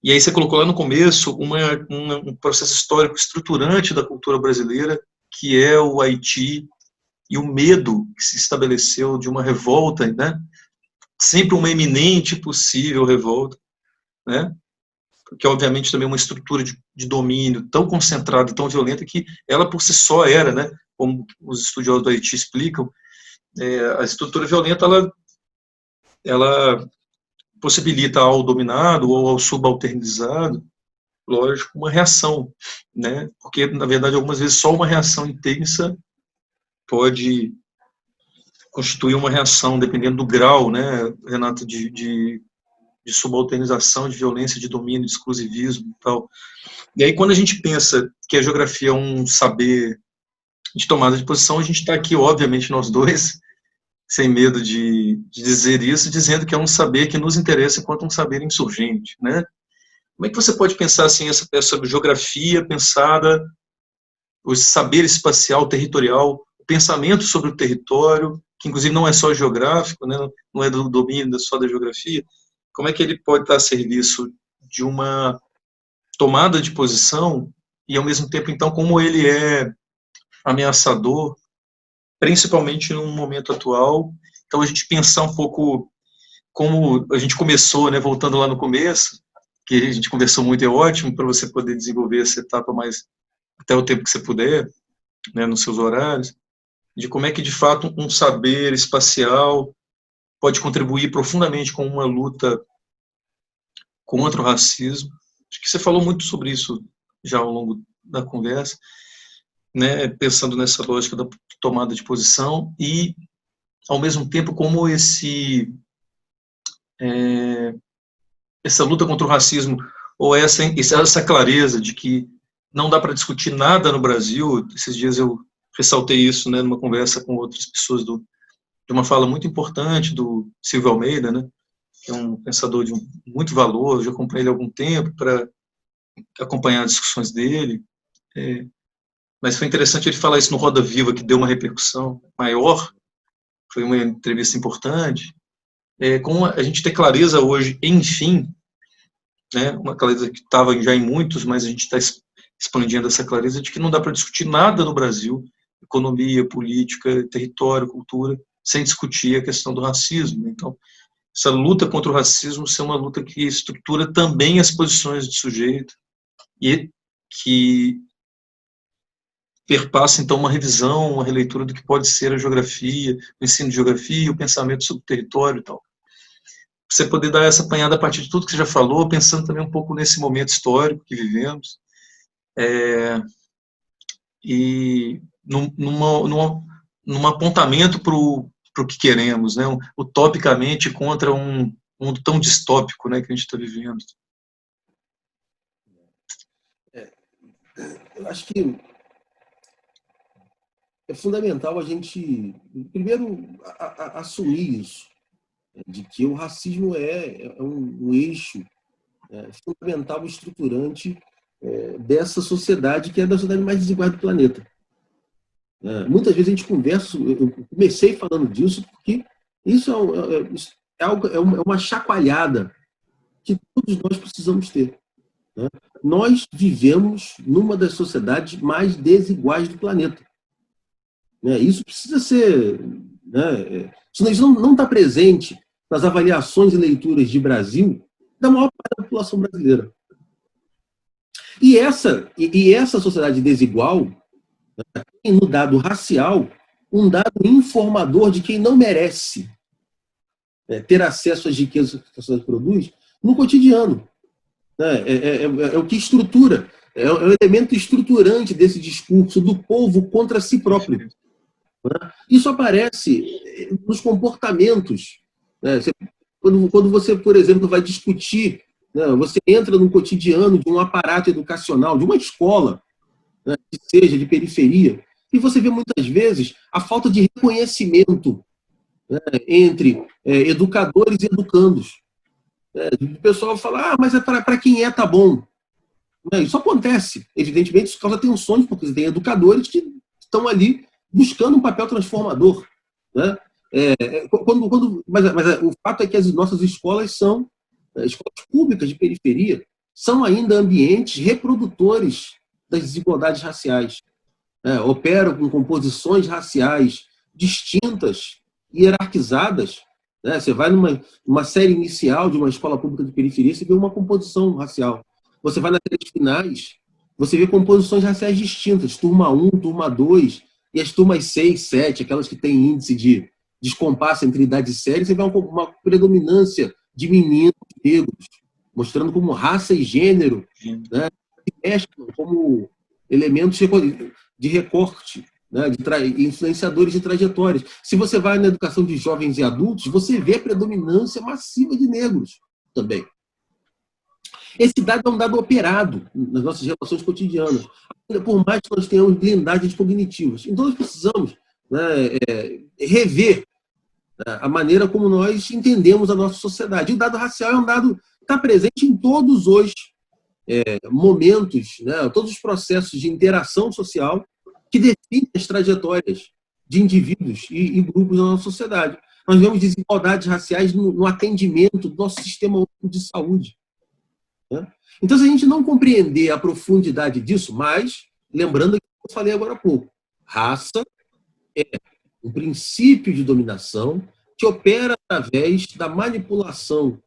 E aí você colocou lá no começo um processo histórico estruturante da cultura brasileira, que é o Haiti e o medo que se estabeleceu de uma revolta, né? Sempre uma eminente possível revolta, né? Porque obviamente também é uma estrutura de domínio tão concentrada e tão violenta que ela por si só era, né? Como os estudiosos do Haiti explicam, a estrutura violenta ela possibilita ao dominado ou ao subalternizado, lógico, uma reação, né? Porque, na verdade, algumas vezes só uma reação intensa pode constituir uma reação, dependendo do grau, né, Renato, de subalternização, de violência, de domínio, de exclusivismo e tal. E aí, quando a gente pensa que a geografia é um saber de tomada de posição, a gente está aqui, obviamente, nós dois, sem medo de dizer isso, dizendo que é um saber que nos interessa enquanto um saber insurgente, né? Como é que você pode pensar assim essa geografia pensada, o saber espacial, territorial, o pensamento sobre o território, que inclusive não é só geográfico, né, não é do domínio só da geografia, como é que ele pode estar a serviço de uma tomada de posição e, ao mesmo tempo, então, como ele é ameaçador, principalmente no momento atual. Então, a gente pensar um pouco como a gente começou, né, voltando lá no começo, que a gente conversou muito, é ótimo para você poder desenvolver essa etapa mais até o tempo que você puder, né, nos seus horários, de como é que, de fato, um saber espacial pode contribuir profundamente com uma luta contra o racismo. Acho que você falou muito sobre isso já ao longo da conversa, né, pensando nessa lógica da tomada de posição e, ao mesmo tempo, como essa luta contra o racismo, ou essa clareza de que não dá para discutir nada no Brasil. Esses dias eu ressaltei isso, né, numa conversa com outras pessoas de uma fala muito importante do Silvio Almeida, né, que é um pensador de muito valor. Eu já acompanhei ele há algum tempo para acompanhar as discussões dele, mas foi interessante ele falar isso no Roda Viva, que deu uma repercussão maior, foi uma entrevista importante. Como a gente ter clareza hoje, enfim, né, uma clareza que estava já em muitos, mas a gente está expandindo essa clareza de que não dá para discutir nada no Brasil, economia, política, território, cultura, sem discutir a questão do racismo. Então, essa luta contra o racismo é uma luta que estrutura também as posições de sujeito e que perpassa, então, uma revisão, uma releitura do que pode ser a geografia, o ensino de geografia, o pensamento sobre o território e tal. Você poder dar essa apanhada a partir de tudo que você já falou, pensando também um pouco nesse momento histórico que vivemos, e num apontamento para o que queremos, né? Utopicamente contra um mundo tão distópico, né, que a gente está vivendo. Eu acho que é fundamental a gente, primeiro, assumir isso, de que o racismo é um eixo fundamental, estruturante dessa sociedade, que é a da sociedade mais desigual do planeta. Muitas vezes a gente conversa, eu comecei falando disso, porque isso é uma chacoalhada que todos nós precisamos ter. Nós vivemos numa das sociedades mais desiguais do planeta. Isso precisa ser... Isso não está presente nas avaliações e leituras de Brasil da maior parte da população brasileira. E essa sociedade desigual tem no dado racial um dado informador de quem não merece ter acesso às riquezas que a sociedade produz no cotidiano. É o que estrutura, é o elemento estruturante desse discurso do povo contra si próprio. Isso aparece nos comportamentos. Quando você, por exemplo, vai discutir, você entra no cotidiano de um aparato educacional, de uma escola, que seja de periferia, e você vê muitas vezes a falta de reconhecimento entre educadores e educandos. O pessoal fala, mas para quem tá bom. Isso acontece. Evidentemente, isso causa tensões, porque você tem educadores que estão ali buscando um papel transformador. Mas o fato é que as nossas escolas são escolas públicas de periferia, são ainda ambientes reprodutores das desigualdades raciais. Operam com composições raciais distintas, hierarquizadas. Você vai numa série inicial de uma escola pública de periferia, você vê uma composição racial. Você vai nas séries finais, você vê composições raciais distintas, turma 1, turma 2, e as turmas 6, 7, aquelas que têm índice de descompasso entre idade e série, você vê uma predominância de meninos negros, mostrando como raça e gênero se mesclam como elementos de recorte, de influenciadores de trajetórias. Se você vai na educação de jovens e adultos, você vê a predominância massiva de negros também. Esse dado é um dado operado nas nossas relações cotidianas, por mais que nós tenhamos blindagens cognitivas. Então, nós precisamos rever a maneira como nós entendemos a nossa sociedade. E o dado racial é um dado que está presente em todos os momentos, todos os processos de interação social que definem as trajetórias de indivíduos e grupos na nossa sociedade. Nós vemos desigualdades raciais no atendimento do nosso sistema único de saúde. Então, se a gente não compreender a profundidade disso, mas, lembrando o que eu falei agora há pouco, raça é um princípio de dominação que opera através da manipulação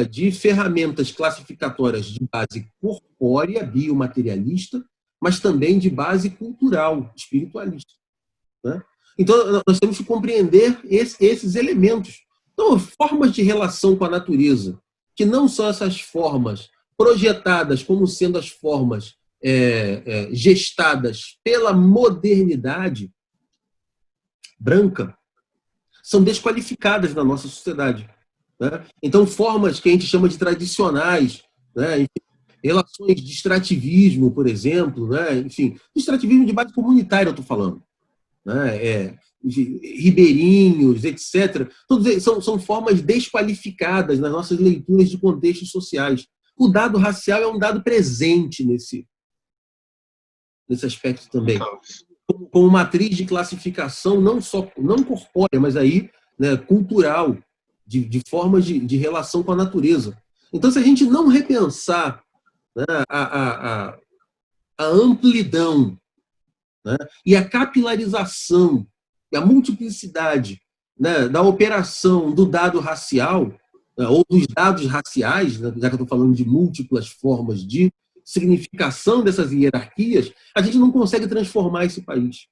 de ferramentas classificatórias de base corpórea, biomaterialista, mas também de base cultural, espiritualista. Então, nós temos que compreender esses elementos. Então, formas de relação com a natureza, que não são essas formas projetadas como sendo as formas gestadas pela modernidade branca, são desqualificadas na nossa sociedade. Então, formas que a gente chama de tradicionais, relações de extrativismo, por exemplo, enfim, extrativismo de base comunitária, eu estou falando, de ribeirinhos, etc. Todos eles são formas desqualificadas nas nossas leituras de contextos sociais. O dado racial é um dado presente nesse aspecto também. Como matriz de classificação não corpórea, mas aí, cultural, de formas de relação com a natureza. Então, se a gente não repensar a amplidão e a capilarização e a multiplicidade da operação do dado racial, ou dos dados raciais, já que eu estou falando de múltiplas formas de significação dessas hierarquias, a gente não consegue transformar esse país.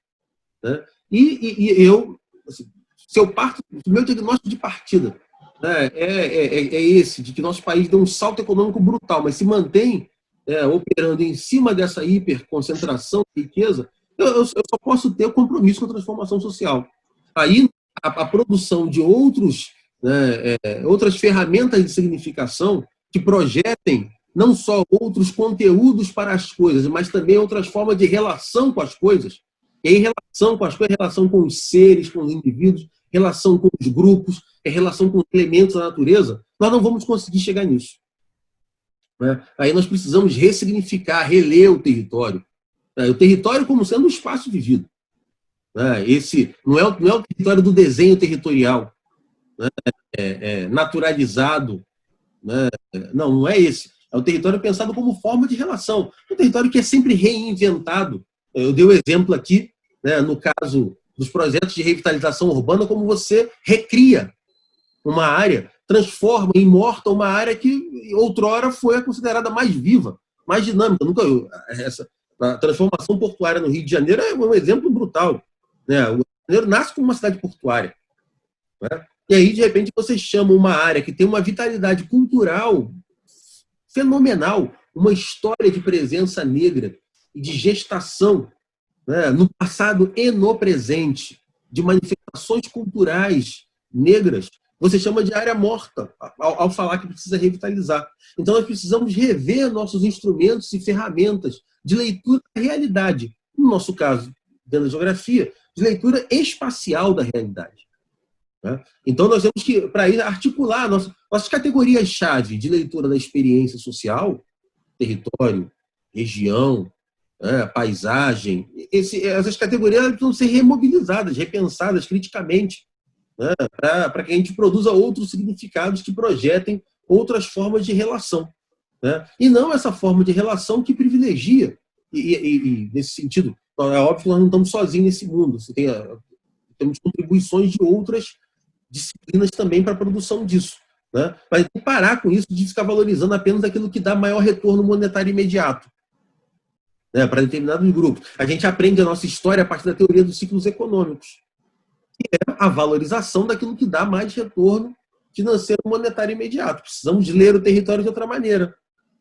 Se eu parto, o meu diagnóstico de partida é esse, de que nosso país deu um salto econômico brutal, mas se mantém operando em cima dessa hiperconcentração de riqueza, eu só posso ter o compromisso com a transformação social. Aí, a produção de outras ferramentas de significação que projetem não só outros conteúdos para as coisas, mas também outras formas de relação com as coisas. E aí, relação com as coisas, relação com os seres, com os indivíduos, relação com os grupos, relação com os elementos da natureza, nós não vamos conseguir chegar nisso. Né? Aí nós precisamos ressignificar, reler o território. Né? O território como sendo um espaço vivido. Né? Esse não é o território do desenho territorial, né? Naturalizado. Né? Não é esse. É o território pensado como forma de relação. Um território que é sempre reinventado. Eu dei o exemplo aqui, né, no caso dos projetos de revitalização urbana, como você recria uma área, transforma, imorta uma área que outrora foi considerada mais viva, mais dinâmica. A transformação portuária no Rio de Janeiro é um exemplo brutal. Né? O Rio de Janeiro nasce como uma cidade portuária. Né? E aí, de repente, você chama uma área que tem uma vitalidade cultural fenomenal, uma história de presença negra e de gestação, né, no passado e no presente, de manifestações culturais negras, você chama de área morta, ao falar que precisa revitalizar. Então, nós precisamos rever nossos instrumentos e ferramentas de leitura da realidade. No nosso caso, dentro da geografia, de leitura espacial da realidade. Né? Então, nós temos que, para isso, articular nossas categorias-chave de leitura da experiência social, território, região, paisagem. Essas categorias precisam ser remobilizadas, repensadas criticamente, né? Para que a gente produza outros significados que projetem outras formas de relação. Né? E não essa forma de relação que privilegia. E nesse sentido, é óbvio que nós não estamos sozinhos nesse mundo. Temos contribuições de outras disciplinas também para a produção disso. Né? Mas tem que parar com isso de ficar valorizando apenas aquilo que dá maior retorno monetário imediato, né, para determinados grupos. A gente aprende a nossa história a partir da teoria dos ciclos econômicos, que é a valorização daquilo que dá mais retorno financeiro monetário imediato. Precisamos ler o território de outra maneira.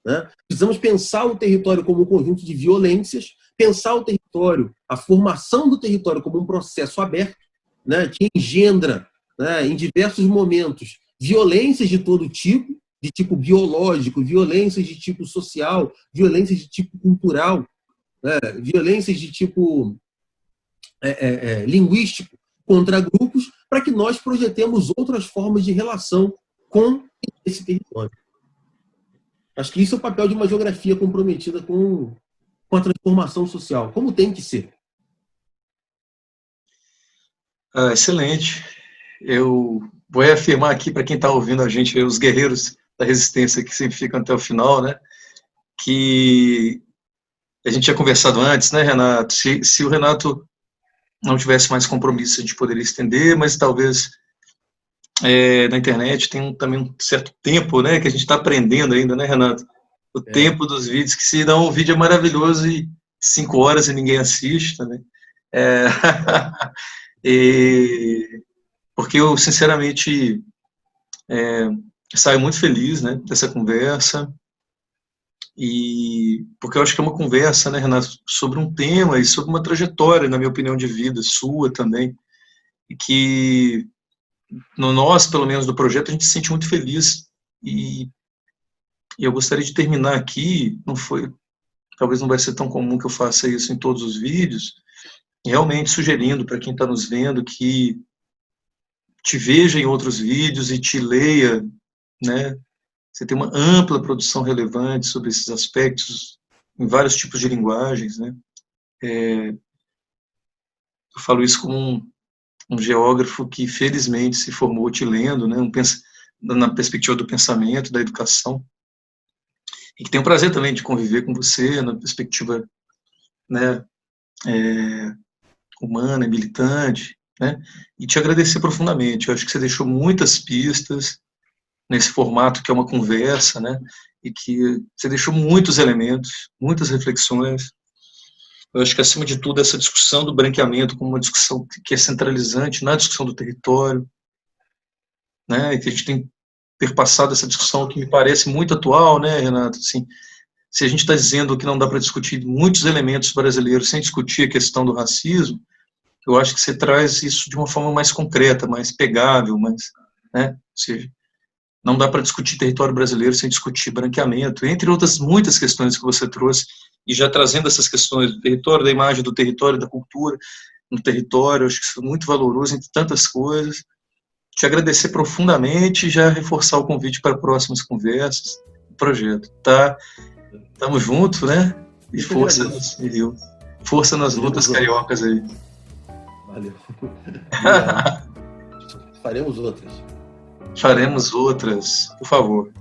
Né? Precisamos pensar o território como um conjunto de violências, pensar o território, a formação do território como um processo aberto, né, que engendra, né, em diversos momentos, violências de todo tipo, de tipo biológico, violências de tipo social, violências de tipo cultural, né, violências de tipo linguístico contra grupos, para que nós projetemos outras formas de relação com esse território. Acho que isso é o papel de uma geografia comprometida com a transformação social, como tem que ser. Excelente. Eu vou reafirmar aqui para quem está ouvindo a gente, os guerreiros da resistência que sempre ficam até o final, né, que a gente tinha conversado antes, né, Renato? Se o Renato não tivesse mais compromisso, a gente poderia estender, mas talvez na internet tem também um certo tempo, né, que a gente está aprendendo ainda, né, Renato? O tempo dos vídeos, que se não, um vídeo é maravilhoso e 5 horas e ninguém assiste também. Porque eu, sinceramente, saio muito feliz, né, dessa conversa, e porque eu acho que é uma conversa, né, Renato, sobre um tema e sobre uma trajetória, na minha opinião, de vida, sua também, e que nós, pelo menos, do projeto, a gente se sente muito feliz, e eu gostaria de terminar aqui, talvez não vai ser tão comum que eu faça isso em todos os vídeos, realmente sugerindo para quem está nos vendo que te veja em outros vídeos e te leia, né? Você tem uma ampla produção relevante sobre esses aspectos em vários tipos de linguagens, né? Eu falo isso como um geógrafo que felizmente se formou te lendo, né? Na perspectiva do pensamento, da educação, e que tem o prazer também de conviver com você na perspectiva, né, humana, militante, né? E te agradecer profundamente. Eu acho que você deixou muitas pistas nesse formato que é uma conversa, né? E que você deixou muitos elementos, muitas reflexões. Eu acho que, acima de tudo, essa discussão do branqueamento como uma discussão que é centralizante na discussão do território, né? E que a gente tem perpassado essa discussão que me parece muito atual, né, Renato? Assim, se a gente está dizendo que não dá para discutir muitos elementos brasileiros sem discutir a questão do racismo, eu acho que você traz isso de uma forma mais concreta, mais pegável, né? Ou seja, não dá para discutir território brasileiro sem discutir branqueamento, entre outras muitas questões que você trouxe, e já trazendo essas questões do território, da imagem do território, da cultura no território, acho que isso é muito valoroso, entre tantas coisas. Te agradecer profundamente e já reforçar o convite para próximas conversas, projeto, tá? Tamo junto, né? E força nas lutas cariocas aí. Valeu. Faremos outras. Faremos outras, por favor.